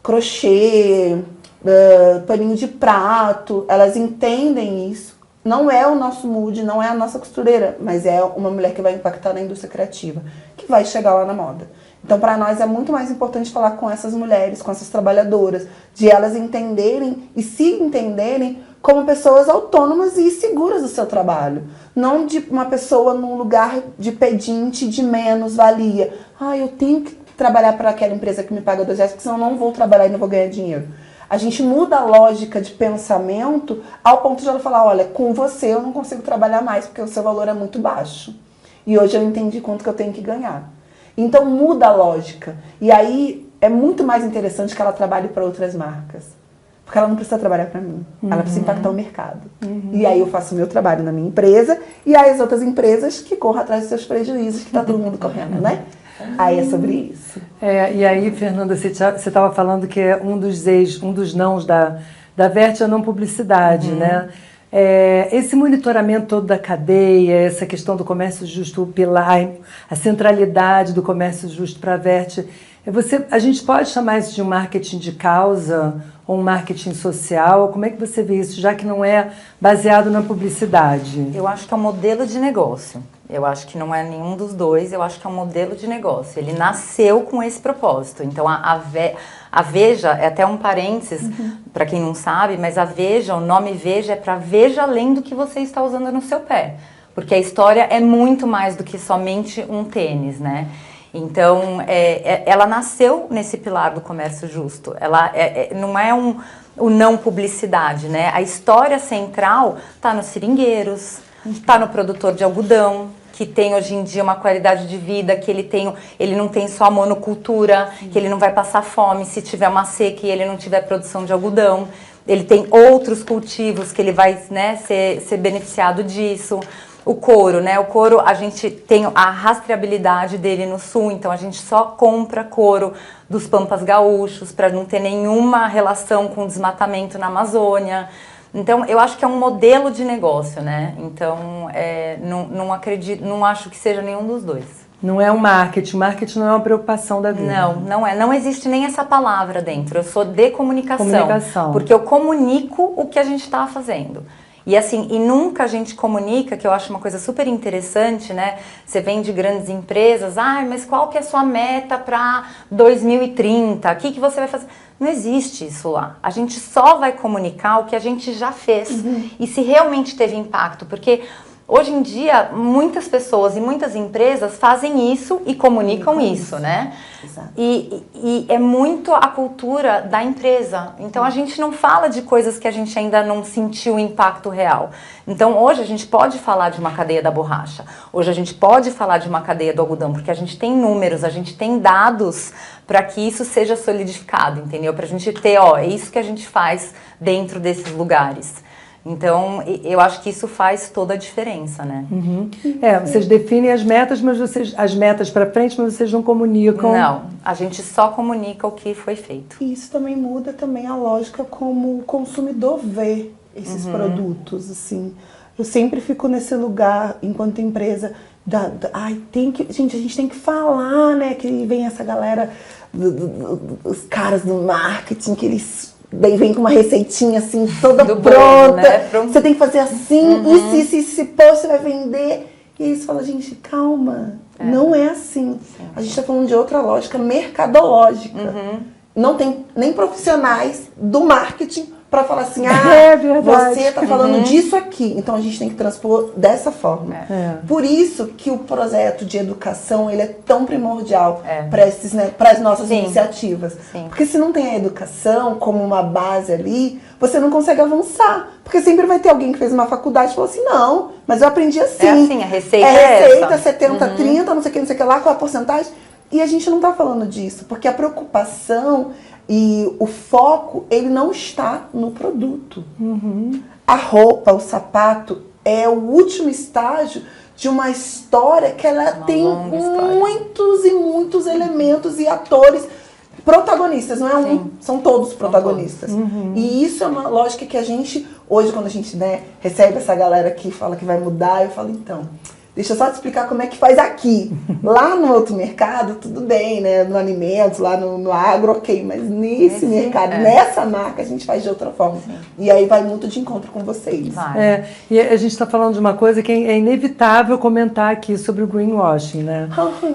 crochê, paninho de prato, elas entendem isso. Não é o nosso mood, não é a nossa costureira, mas é uma mulher que vai impactar na indústria criativa, que vai chegar lá na moda. Então, para nós é muito mais importante falar com essas mulheres, com essas trabalhadoras, de elas entenderem e se entenderem como pessoas autônomas e seguras do seu trabalho. Não de uma pessoa num lugar de pedinte, de menos-valia. Eu tenho que trabalhar para aquela empresa que me paga R$2, porque senão eu não vou trabalhar e não vou ganhar dinheiro. A gente muda a lógica de pensamento ao ponto de ela falar, olha, com você eu não consigo trabalhar mais, porque o seu valor é muito baixo. E hoje eu entendi quanto que eu tenho que ganhar. Então muda a lógica. E aí é muito mais interessante que ela trabalhe para outras marcas. Porque ela não precisa trabalhar para mim. Ela precisa impactar o mercado. E aí eu faço o meu trabalho na minha empresa e aí as outras empresas que corram atrás dos seus prejuízos, que está todo mundo correndo, né? Aí é sobre isso. E aí, Fernanda, você estava falando que é um dos nãos da Verte é a não publicidade, né? Esse monitoramento todo da cadeia, essa questão do comércio justo, o pilar, a centralidade do comércio justo para a Verte, a gente pode chamar isso de um marketing de causa ou um marketing social? Como é que você vê isso, já que não é baseado na publicidade? Eu acho que é um modelo de negócio. Eu acho que não é nenhum dos dois, eu acho que é um modelo de negócio. Ele nasceu com esse propósito. Então, a Veja, é até um parênteses, para quem não sabe, mas a Veja, o nome Veja é para veja além do que você está usando no seu pé. Porque a história é muito mais do que somente um tênis, né? Então, ela nasceu nesse pilar do comércio justo. Ela não é o não publicidade, né? A história central está nos seringueiros, está no produtor de algodão, que tem hoje em dia uma qualidade de vida, que ele não tem só a monocultura, que ele não vai passar fome se tiver uma seca e ele não tiver produção de algodão. Ele tem outros cultivos que ele vai, né, ser beneficiado disso. O couro, né? O couro, a gente tem a rastreabilidade dele no sul, então a gente só compra couro dos Pampas Gaúchos para não ter nenhuma relação com desmatamento na Amazônia. Então, eu acho que é um modelo de negócio, né? Então, não acho que seja nenhum dos dois. Não é um marketing. Marketing não é uma preocupação da vida. Não é. Não existe nem essa palavra dentro. Eu sou de comunicação. Comunicação. Porque eu comunico o que a gente está fazendo. E assim, e nunca a gente comunica, que eu acho uma coisa super interessante, né? Você vem de grandes empresas, mas qual que é a sua meta para 2030? O que você vai fazer? Não existe isso lá. A gente só vai comunicar o que a gente já fez. E se realmente teve impacto, porque hoje em dia, muitas pessoas e muitas empresas fazem isso e comunicam isso, né? Exato. E é muito a cultura da empresa. Então, a gente não fala de coisas que a gente ainda não sentiu o impacto real. Então, hoje a gente pode falar de uma cadeia da borracha. Hoje a gente pode falar de uma cadeia do algodão, porque a gente tem números, a gente tem dados para que isso seja solidificado, entendeu? Para a gente ter, é isso que a gente faz dentro desses lugares. Então, eu acho que isso faz toda a diferença, né? Vocês definem as metas, mas as metas para frente, mas vocês não comunicam. Não, a gente só comunica o que foi feito. E isso também muda também a lógica como o consumidor vê esses produtos, assim. Eu sempre fico nesse lugar, enquanto empresa, gente, a gente tem que falar, né? Que vem essa galera, os caras do marketing, que eles vem com uma receitinha assim, toda pronta. Bolo, né? Você tem que fazer assim, isso, pô, você vai vender. E eles falam, gente, calma, não é assim. A gente está falando de outra lógica mercadológica. Não tem nem profissionais do marketing para falar assim, você está falando disso aqui. Então a gente tem que transpor dessa forma. Por isso que o projeto de educação ele é tão primordial para as nossas iniciativas. Porque se não tem a educação como uma base ali, você não consegue avançar. Porque sempre vai ter alguém que fez uma faculdade e falou assim, não, mas eu aprendi assim. É assim, a receita receita, 70, 30, não sei o que lá, qual a porcentagem. E a gente não está falando disso, porque a preocupação e o foco, ele não está no produto. A roupa, o sapato, é o último estágio de uma história que ela tem muitos e muitos elementos e atores protagonistas, não é são todos protagonistas. E isso é uma lógica que a gente, hoje quando a gente recebe essa galera que fala que vai mudar, eu falo, então, deixa eu só te explicar como é que faz aqui. Lá no outro mercado, tudo bem, né? No alimentos, lá no agro, ok. Mas nesse mercado, nessa marca, a gente faz de outra forma. E aí vai muito de encontro com vocês. E a gente está falando de uma coisa que é inevitável comentar aqui sobre o greenwashing, né?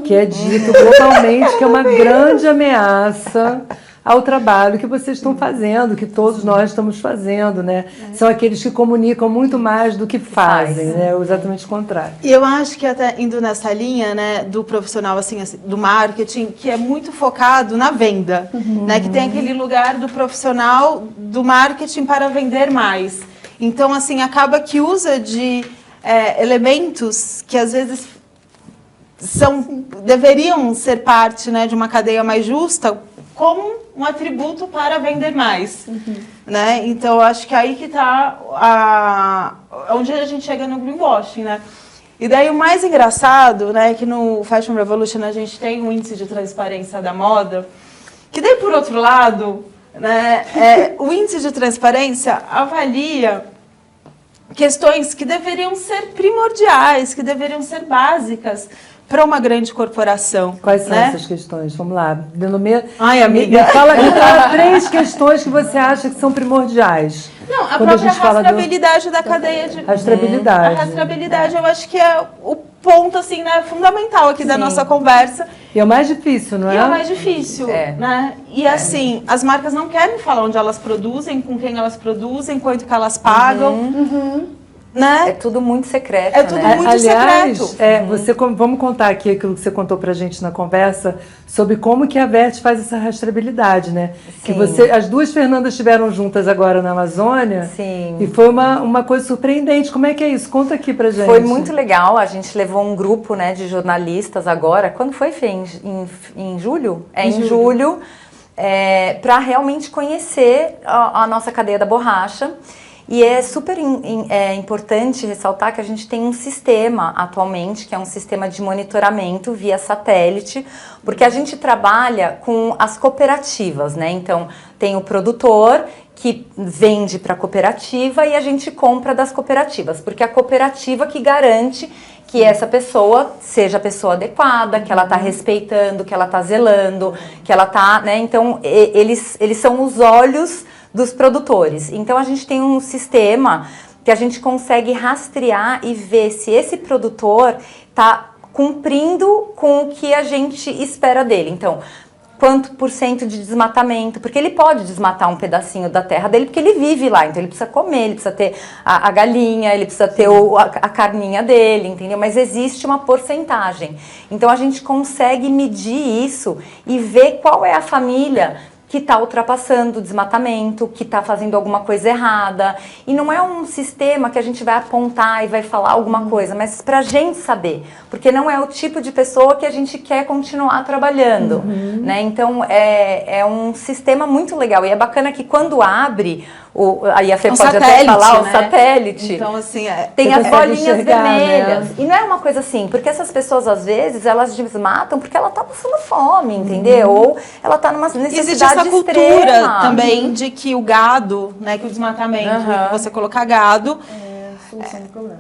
Que é dito globalmente que é uma grande ameaça ao trabalho que vocês estão fazendo, que todos nós estamos fazendo, né? São aqueles que comunicam muito mais do que fazem, né? Exatamente o contrário. E eu acho que até indo nessa linha, né, do profissional, assim, do marketing, que é muito focado na venda, né? Que tem aquele lugar do profissional do marketing para vender mais. Então, assim, acaba que usa de elementos que às vezes deveriam ser parte, né, de uma cadeia mais justa, como um atributo para vender mais, né? Então, eu acho que aí que está onde a gente chega no greenwashing, né? E daí o mais engraçado, né, é que no Fashion Revolution a gente tem um índice de transparência da moda, que daí, por outro lado, né, o índice de transparência avalia questões que deveriam ser primordiais, que deveriam ser básicas para uma grande corporação. Quais são essas questões? Vamos lá. Ai, amiga. Me fala 3 questões que você acha que são primordiais. Não, a própria rastreabilidade da cadeia de... Rastreabilidade. A rastreabilidade, eu acho que é ponto, assim, né, fundamental aqui da nossa conversa. E é o mais difícil, não é? E é o mais difícil, né? E assim, as marcas não querem falar onde elas produzem, com quem elas produzem, quanto que elas pagam. Né? É tudo muito secreto, É tudo né? muito Aliás, secreto. vamos contar aqui aquilo que você contou pra gente na conversa sobre como que a Vert faz essa rastreabilidade, né? Que as duas Fernandas estiveram juntas agora na Amazônia. Sim. E foi uma coisa surpreendente. Como é que é isso? Conta aqui pra gente. Foi muito legal. A gente levou um grupo, né, de jornalistas agora. Quando foi, Fê? Em julho? Em julho. Para realmente conhecer a nossa cadeia da borracha. E é super importante ressaltar que a gente tem um sistema atualmente, que é um sistema de monitoramento via satélite, porque a gente trabalha com as cooperativas, né? Então, tem o produtor que vende para a cooperativa e a gente compra das cooperativas, porque é a cooperativa que garante que essa pessoa seja a pessoa adequada, que ela está respeitando, que ela está zelando, que ela está, né? Então, eles são os olhos dos produtores. Então a gente tem um sistema que a gente consegue rastrear e ver se esse produtor está cumprindo com o que a gente espera dele. Então, quanto por cento de desmatamento, porque ele pode desmatar um pedacinho da terra dele, porque ele vive lá, então ele precisa comer, ele precisa ter a galinha, ele precisa ter a carninha dele, entendeu? Mas existe uma porcentagem. Então a gente consegue medir isso e ver qual é a família que está ultrapassando o desmatamento, que está fazendo alguma coisa errada. E não é um sistema que a gente vai apontar e vai falar alguma coisa, mas para a gente saber, porque não é o tipo de pessoa que a gente quer continuar trabalhando, né? Então, é um sistema muito legal. E é bacana que quando abre, aí a Fê pode até falar, né? O satélite, então, assim, tem as bolinhas vermelhas. Né? E não é uma coisa assim, porque essas pessoas, às vezes, elas desmatam porque ela está passando fome, entendeu? Ou ela está numa necessidade existe essa cultura extrema também de que o gado, né, que o desmatamento, que você colocar gado,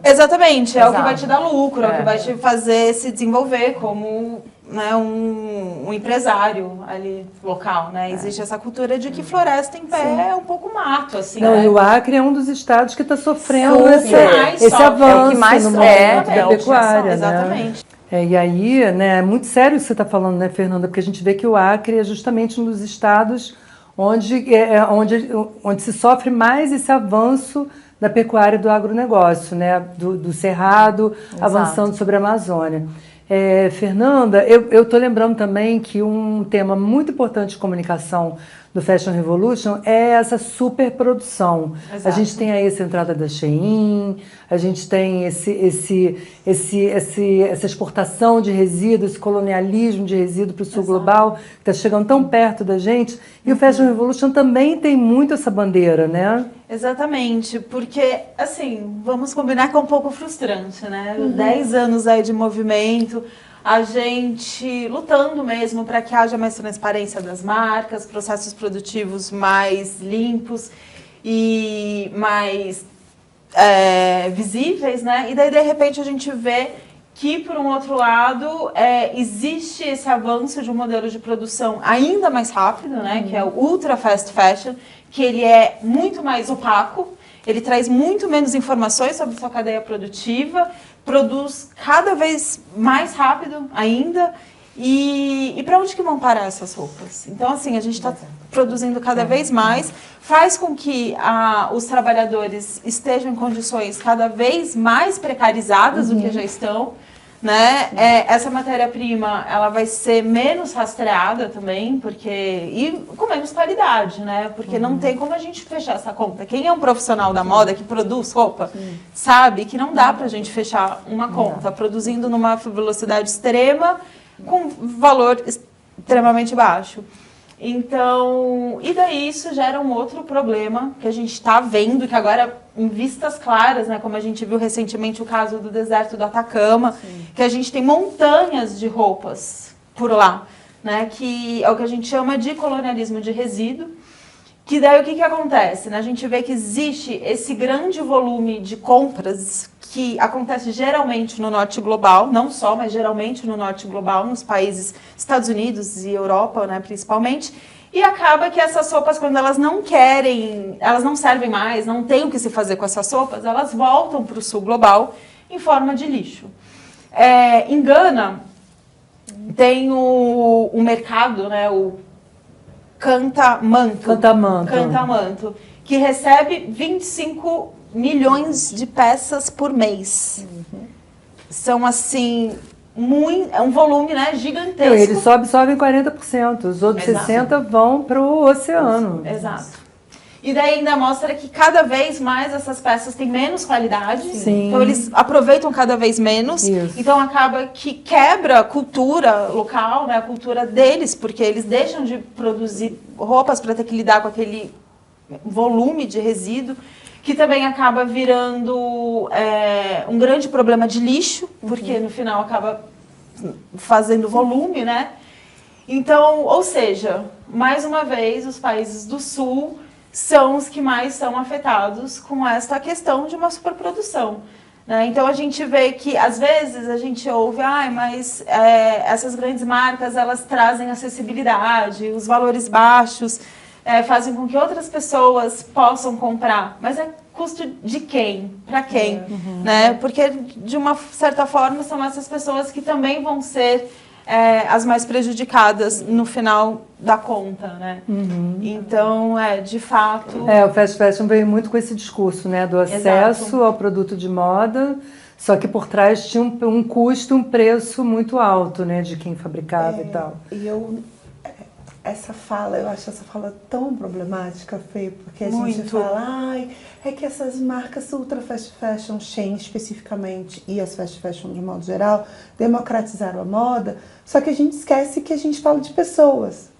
exatamente, é o que vai te dar lucro, é o que vai te fazer se desenvolver como, né, um empresário ali local, né? Existe essa cultura de que floresta em pé é um pouco mato, assim. Não, né? e o Acre é um dos estados que está sofrendo mais esse sofre. avanço É o que mais no movimento da realmente, pecuária, né? Exatamente. E aí, né, é muito sério o que você está falando, né, Fernanda? Porque a gente vê que o Acre é justamente um dos estados onde se sofre mais esse avanço da pecuária e do agronegócio, né, do Cerrado, Exato. avançando sobre a Amazônia. Fernanda, eu estou lembrando também que um tema muito importante de comunicação do Fashion Revolution é essa superprodução. Exato. A gente tem aí essa entrada da Shein, a gente tem essa exportação de resíduos, esse colonialismo de resíduos para o sul global, que está chegando tão perto da gente. E o Fashion Revolution também tem muito essa bandeira, né? Exatamente, porque, assim, vamos combinar que é um pouco frustrante, né? 10 anos aí de movimento, a gente lutando mesmo para que haja mais transparência das marcas, processos produtivos mais limpos e mais visíveis, né? E daí, de repente, a gente vê que, por um outro lado, existe esse avanço de um modelo de produção ainda mais rápido, né? Que é o ultra fast fashion, que ele é muito mais opaco, ele traz muito menos informações sobre sua cadeia produtiva, produz cada vez mais rápido ainda. E para onde que vão parar essas roupas? Então, assim, a gente está produzindo cada vez mais, faz com que os trabalhadores estejam em condições cada vez mais precarizadas do que já estão, né? Essa matéria-prima, ela vai ser menos rastreada também, e com menos qualidade, né? Porque não tem como a gente fechar essa conta. Quem é um profissional da moda que produz roupa, sabe que não dá pra gente fechar uma conta produzindo numa velocidade extrema, com valor extremamente baixo. Então, e daí isso gera um outro problema que a gente está vendo, que agora, em vistas claras, né, como a gente viu recentemente o caso do deserto do Atacama, que a gente tem montanhas de roupas por lá, né, que é o que a gente chama de colonialismo de resíduo, que daí o que acontece? Né? A gente vê que existe esse grande volume de compras que acontece geralmente no norte global, não só, mas geralmente no norte global, nos países Estados Unidos e Europa, né, principalmente, e acaba que essas roupas, quando elas não servem mais, não tem o que se fazer com essas roupas, elas voltam para o sul global em forma de lixo. Em Gana, tem o mercado, né, o Cantamanto, que recebe 25 milhões de peças por mês. São, assim, é um volume, né, gigantesco. Eles só absorvem 40%, os outros 60% vão para o oceano. Exato. E daí ainda mostra que cada vez mais essas peças têm menos qualidade. Sim. Então eles aproveitam cada vez menos. Isso. Então acaba que quebra a cultura local, né, a cultura deles, porque eles deixam de produzir roupas para ter que lidar com aquele volume de resíduo, que também acaba virando um grande problema de lixo, porque no final acaba fazendo volume, né? Então, ou seja, mais uma vez, os países do Sul são os que mais são afetados com esta questão de uma superprodução, né? Então a gente vê que às vezes a gente ouve, mas essas grandes marcas elas trazem acessibilidade, os valores baixos fazem com que outras pessoas possam comprar, mas é custo de quem? Para quem? Né? Porque de uma certa forma são essas pessoas que também vão ser as mais prejudicadas no final da conta, né? Então, de fato... O fast fashion veio muito com esse discurso, né? Do acesso ao produto de moda, só que por trás tinha um custo, um preço muito alto, né? De quem fabricava e tal. E eu acho essa fala tão problemática, Fê, porque a gente fala, é que essas marcas ultra fast fashion, Shein especificamente, e as fast fashion de modo geral, democratizaram a moda, só que a gente esquece que a gente fala de pessoas.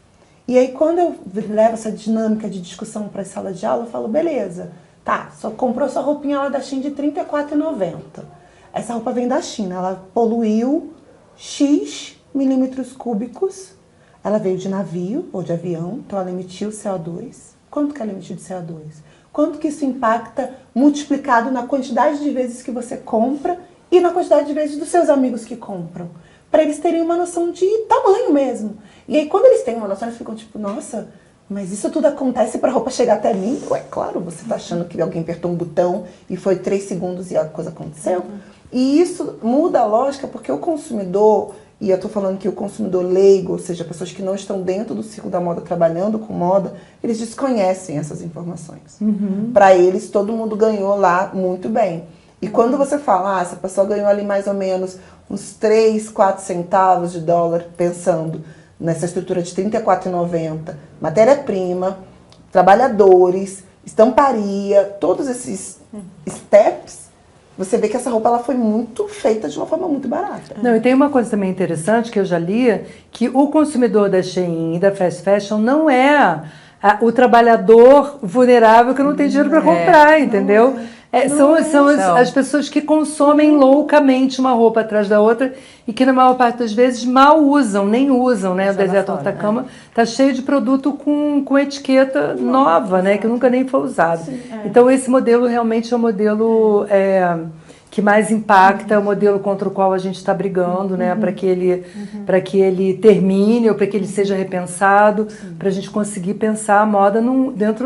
E aí quando eu levo essa dinâmica de discussão para a sala de aula, eu falo, beleza, só comprou sua roupinha lá da Shein de R$ 34,90. Essa roupa vem da China, ela poluiu X milímetros cúbicos. Ela veio de navio ou de avião, então ela emitiu CO2. Quanto que ela emitiu de CO2? Quanto que isso impacta multiplicado na quantidade de vezes que você compra e na quantidade de vezes dos seus amigos que compram? Para eles terem uma noção de tamanho mesmo. E aí quando eles têm uma noção, eles ficam tipo, nossa, mas isso tudo acontece para a roupa chegar até mim? Ué, claro, você está achando que alguém apertou um botão e foi 3 segundos e a coisa aconteceu? E isso muda a lógica porque o consumidor... E eu estou falando que o consumidor leigo, ou seja, pessoas que não estão dentro do ciclo da moda, trabalhando com moda, eles desconhecem essas informações. Para eles, todo mundo ganhou lá muito bem. E quando você fala, essa pessoa ganhou ali mais ou menos uns 3, 4 centavos de dólar, pensando nessa estrutura de R$ 34,90, matéria-prima, trabalhadores, estamparia, todos esses steps, você vê que essa roupa ela foi muito feita de uma forma muito barata. Não, e tem uma coisa também interessante que eu já li, que o consumidor da Shein e da fast fashion não é o trabalhador vulnerável que não tem dinheiro para comprar, entendeu? São as pessoas que consomem loucamente uma roupa atrás da outra e que na maior parte das vezes mal usam, nem usam, né? O deserto do Atacama tá cheio de produto com etiqueta nova, né? Que nunca nem foi usado. Então esse modelo realmente é o modelo que mais impacta, é o modelo contra o qual a gente está brigando, né? Para que ele termine ou para que ele seja repensado, para a gente conseguir pensar a moda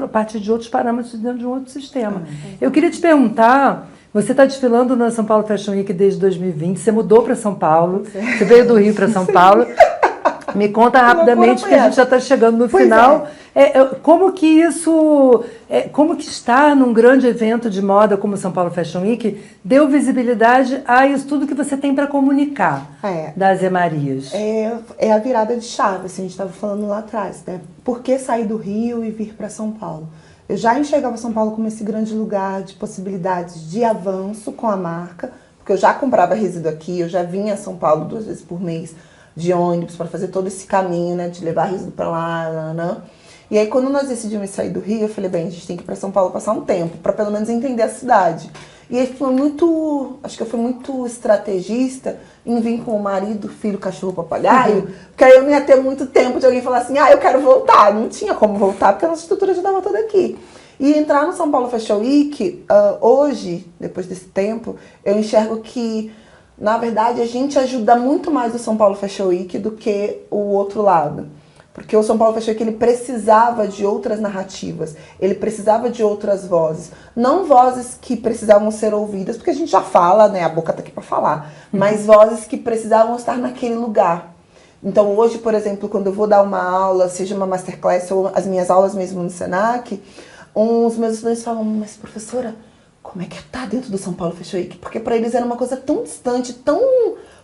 a partir de outros parâmetros, dentro de um outro sistema. Eu queria te perguntar, você está desfilando na São Paulo Fashion Week desde 2020, você mudou para São Paulo, você veio do Rio para São Paulo. Me conta rapidamente, porque a gente já está chegando no final. Como que isso, como que estar num grande evento de moda como o São Paulo Fashion Week deu visibilidade a isso tudo que você tem para comunicar das Zé Marias? É a virada de chave, assim, a gente estava falando lá atrás, né? Por que sair do Rio e vir para São Paulo? Eu já enxergava São Paulo como esse grande lugar de possibilidades de avanço com a marca, porque eu já comprava resíduo aqui, eu já vinha a São Paulo 2 vezes por mês de ônibus para fazer todo esse caminho, né, de levar resíduo para lá. E aí quando nós decidimos sair do Rio, eu falei, bem, a gente tem que ir para São Paulo passar um tempo, para pelo menos entender a cidade. E aí acho que eu fui muito estrategista em vir com o marido, filho, cachorro, papagaio, porque aí eu não ia ter muito tempo de alguém falar assim, eu quero voltar. Não tinha como voltar, porque a nossa estrutura já estava toda aqui. E entrar no São Paulo Fashion Week, hoje, depois desse tempo, eu enxergo que, na verdade, a gente ajuda muito mais o São Paulo Fashion Week do que o outro lado. Porque o São Paulo Fashion Week, ele precisava de outras narrativas, ele precisava de outras vozes. Não vozes que precisavam ser ouvidas, porque a gente já fala, né? A boca tá aqui para falar. Mas vozes que precisavam estar naquele lugar. Então hoje, por exemplo, quando eu vou dar uma aula, seja uma masterclass ou as minhas aulas mesmo no Senac, os meus estudantes falam, mas professora, como é que tá dentro do São Paulo Fashion Week? Porque para eles era uma coisa tão distante, tão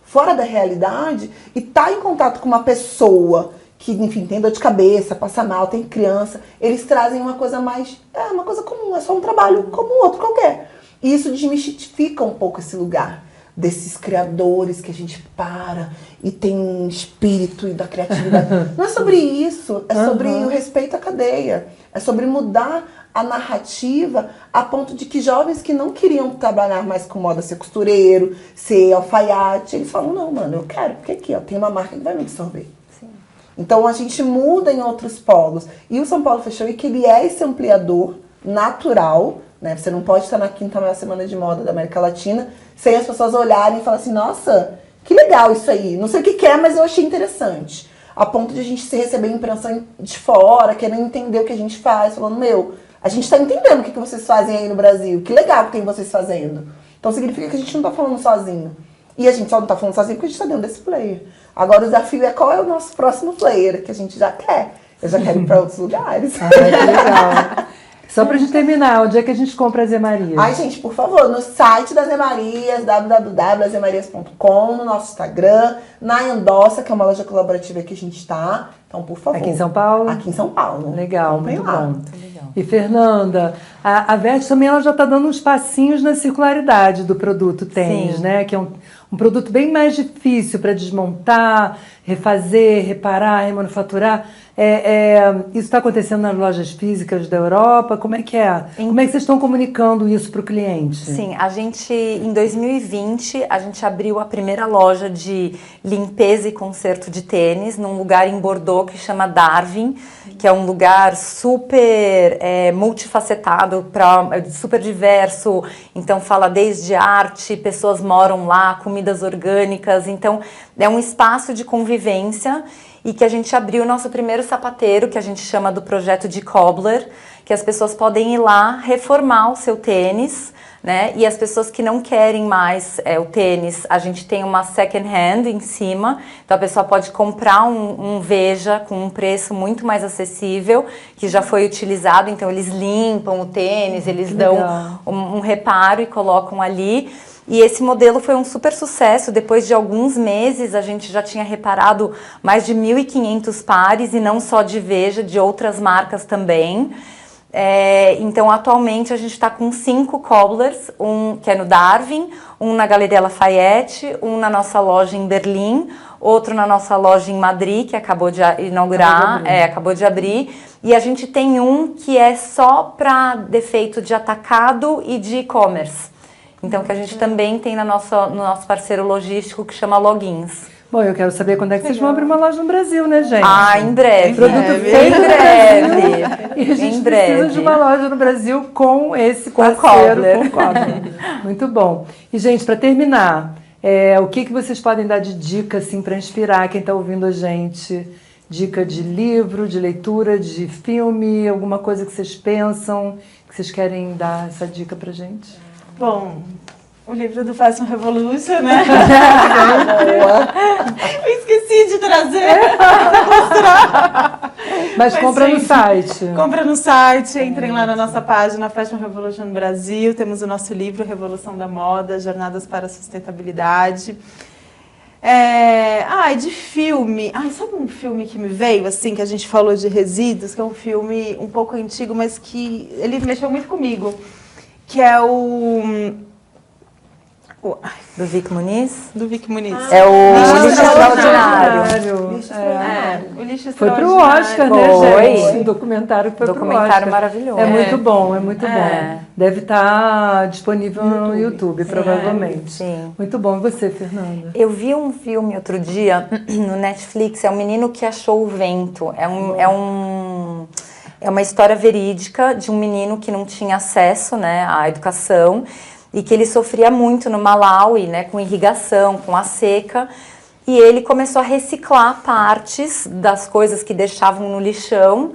fora da realidade, e tá em contato com uma pessoa que, enfim, tem dor de cabeça, passa mal, tem criança, eles trazem uma coisa mais, uma coisa comum, é só um trabalho como outro qualquer. E isso desmistifica um pouco esse lugar desses criadores que a gente para e tem um espírito e da criatividade. Não é sobre isso, é sobre o respeito à cadeia, é sobre mudar a narrativa a ponto de que jovens que não queriam trabalhar mais com moda, ser costureiro, ser alfaiate, eles falam, não, mano, eu quero, porque aqui, ó, tem uma marca que vai me absorver. Então a gente muda em outros polos. E o São Paulo Fashion Week, ele é esse ampliador natural, né? Você não pode estar na 5ª maior semana de moda da América Latina sem as pessoas olharem e falar assim, nossa, que legal isso aí. Não sei o que é, mas eu achei interessante. A ponto de a gente se receber impressão de fora, querendo entender o que a gente faz, falando, meu, a gente está entendendo o que vocês fazem aí no Brasil. Que legal que tem vocês fazendo. Então significa que a gente não está falando sozinho. E a gente só não está falando sozinho porque a gente está dentro desse player. Agora o desafio é qual é o nosso próximo player, que a gente já quer. Eu já quero ir para outros lugares. Que legal. Só pra gente terminar, onde é que a gente compra as Zé Marias? Ai, gente, por favor, no site da Zé Marias, www.azemarias.com, no nosso Instagram, na Endossa, que é uma loja colaborativa que a gente tá. Então, por favor. Aqui em São Paulo? Aqui em São Paulo. Legal, Comprem muito lá. bom. E Fernanda, a Verte também ela já está dando uns passinhos na circularidade do produto tênis, né? Que é um produto bem mais difícil para desmontar, refazer, reparar, remanufaturar. Isso está acontecendo nas lojas físicas da Europa? Como é que é? Como é que vocês estão comunicando isso para o cliente? Sim, a gente, em 2020, a gente abriu a primeira loja de limpeza e conserto de tênis num lugar em Bordeaux que chama Darwin, que é um lugar super multifacetado, super diverso. Então fala desde arte, pessoas moram lá, comidas orgânicas. Então é um espaço de convivência e que a gente abriu o nosso primeiro sapateiro, que a gente chama do projeto de cobbler, que as pessoas podem ir lá reformar o seu tênis, né? E as pessoas que não querem mais o tênis, a gente tem uma second hand em cima, então a pessoa pode comprar um Veja com um preço muito mais acessível, que já foi utilizado, então eles limpam o tênis, eles dão um reparo e colocam ali. E esse modelo foi um super sucesso. Depois de alguns meses, a gente já tinha reparado mais de 1.500 pares, e não só de Veja, de outras marcas também. Então, atualmente, a gente está com 5 cobblers, um que é no Darwin, um na Galeria Lafayette, um na nossa loja em Berlim, outro na nossa loja em Madrid, que acabou de inaugurar, acabou de abrir. E a gente tem um que é só para defeito de atacado e de e-commerce. Então, que a gente também tem no nosso parceiro logístico, que chama Logins. Bom, eu quero saber quando é que vocês vão abrir uma loja no Brasil, né, gente? Em breve. Produto feito em breve. E a gente precisa de uma loja no Brasil com esse parceiro, com Cobbler. Muito bom. E, gente, para terminar, o que vocês podem dar de dica, assim, para inspirar quem está ouvindo a gente? Dica de livro, de leitura, de filme, alguma coisa que vocês pensam, que vocês querem dar essa dica pra gente? Bom, o livro do Fashion Revolution, né? Eu esqueci de trazer pra mostrar. Mas compra no site. Compra no site, entrem lá na nossa página Fashion Revolution Brasil. Temos o nosso livro Revolução da Moda, Jornadas para a Sustentabilidade. De filme. Sabe um filme que me veio, assim, que a gente falou de resíduos, que é um filme um pouco antigo, mas que ele mexeu muito comigo. Que é Do Vic Muniz? do Vic Muniz. É o Lixo Extraordinário. O Lixo Foi pro Extraordinário. Oscar, né, gente? Um documentário que foi pro Oscar. Maravilhoso. É muito bom, é muito bom. Deve estar disponível no YouTube, provavelmente. Sim. Muito bom. E você, Fernanda? Eu vi um filme outro dia no Netflix, é um menino que achou o vento. É uma história verídica de um menino que não tinha acesso, né, à educação, e que ele sofria muito no Malawi, né, com irrigação, com a seca. e ele começou a reciclar partes das coisas que deixavam no lixão,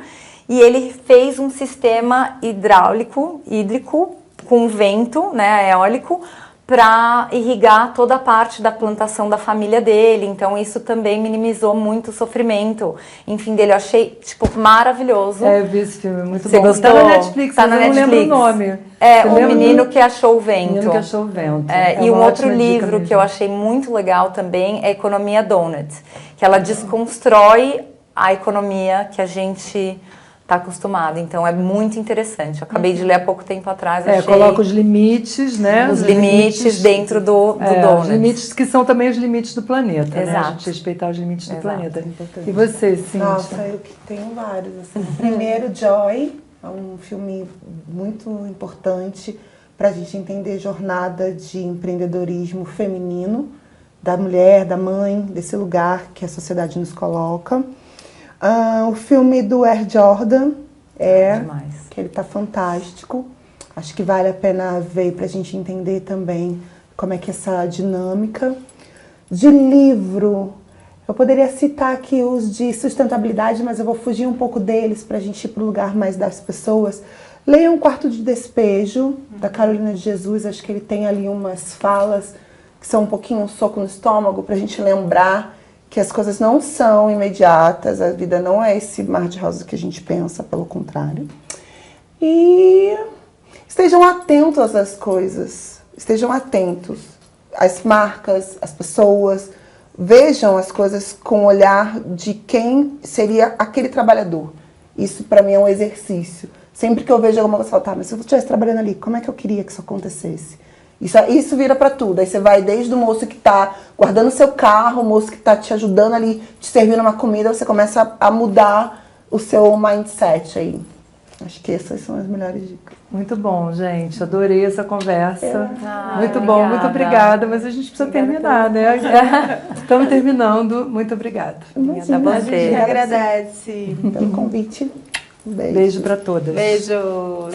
e ele fez um sistema hídrico com vento, né, eólico, para irrigar toda a parte da plantação da família dele. Então isso também minimizou muito o sofrimento, enfim, dele. Eu achei, tipo, maravilhoso. Eu vi esse filme, muito Você bom. gostou? Tá na Netflix, Tá mas na eu não Netflix. lembro o nome. O Menino que Achou o Vento. Menino que Achou o Vento. E um uma outro ótima dica livro mesmo. que eu achei muito legal também é Economia Donut, que ela desconstrói a economia que a gente está acostumado. Então é muito interessante. Eu acabei de ler há pouco tempo atrás. Achei Coloca os limites, né? os limites dentro do donut. Os limites que são também os limites do planeta, né? A Exato. gente respeitar os limites do Exato. planeta. E você, Cíntia? Nossa, eu que tenho vários. Assim. Primeiro, Joy, é um filme muito importante para a gente entender jornada de empreendedorismo feminino, da mulher, da mãe, desse lugar que a sociedade nos coloca. O filme do Air Jordan, Demais. que ele tá fantástico. Acho que vale a pena ver para a gente entender também como é que é essa dinâmica. De livro, eu poderia citar aqui os de sustentabilidade, mas eu vou fugir um pouco deles para a gente ir para o lugar mais das pessoas. Leiam Um Quarto de Despejo, da Carolina de Jesus. Acho que ele tem ali umas falas que são um pouquinho um soco no estômago para a gente lembrar que as coisas não são imediatas, a vida não é esse mar de rosas que a gente pensa, pelo contrário. E estejam atentos às coisas, estejam atentos às marcas, às pessoas, vejam as coisas com o olhar de quem seria aquele trabalhador. Isso para mim é um exercício. Sempre que eu vejo alguma coisa, eu falo, tá, mas se eu estivesse trabalhando ali, como é que eu queria que isso acontecesse? Isso vira pra tudo. Aí você vai desde o moço que tá guardando o seu carro, o moço que tá te ajudando ali, te servindo uma comida, você começa a mudar o seu mindset aí. Acho que essas são as melhores dicas. Muito bom, gente. Adorei essa conversa. Muito bom, obrigada. muito obrigada. Mas a gente precisa terminar, né? Estamos terminando. Muito obrigada. Obrigada a A gente você. agradece. Pelo convite. Um beijo. Beijo para todas. Beijos.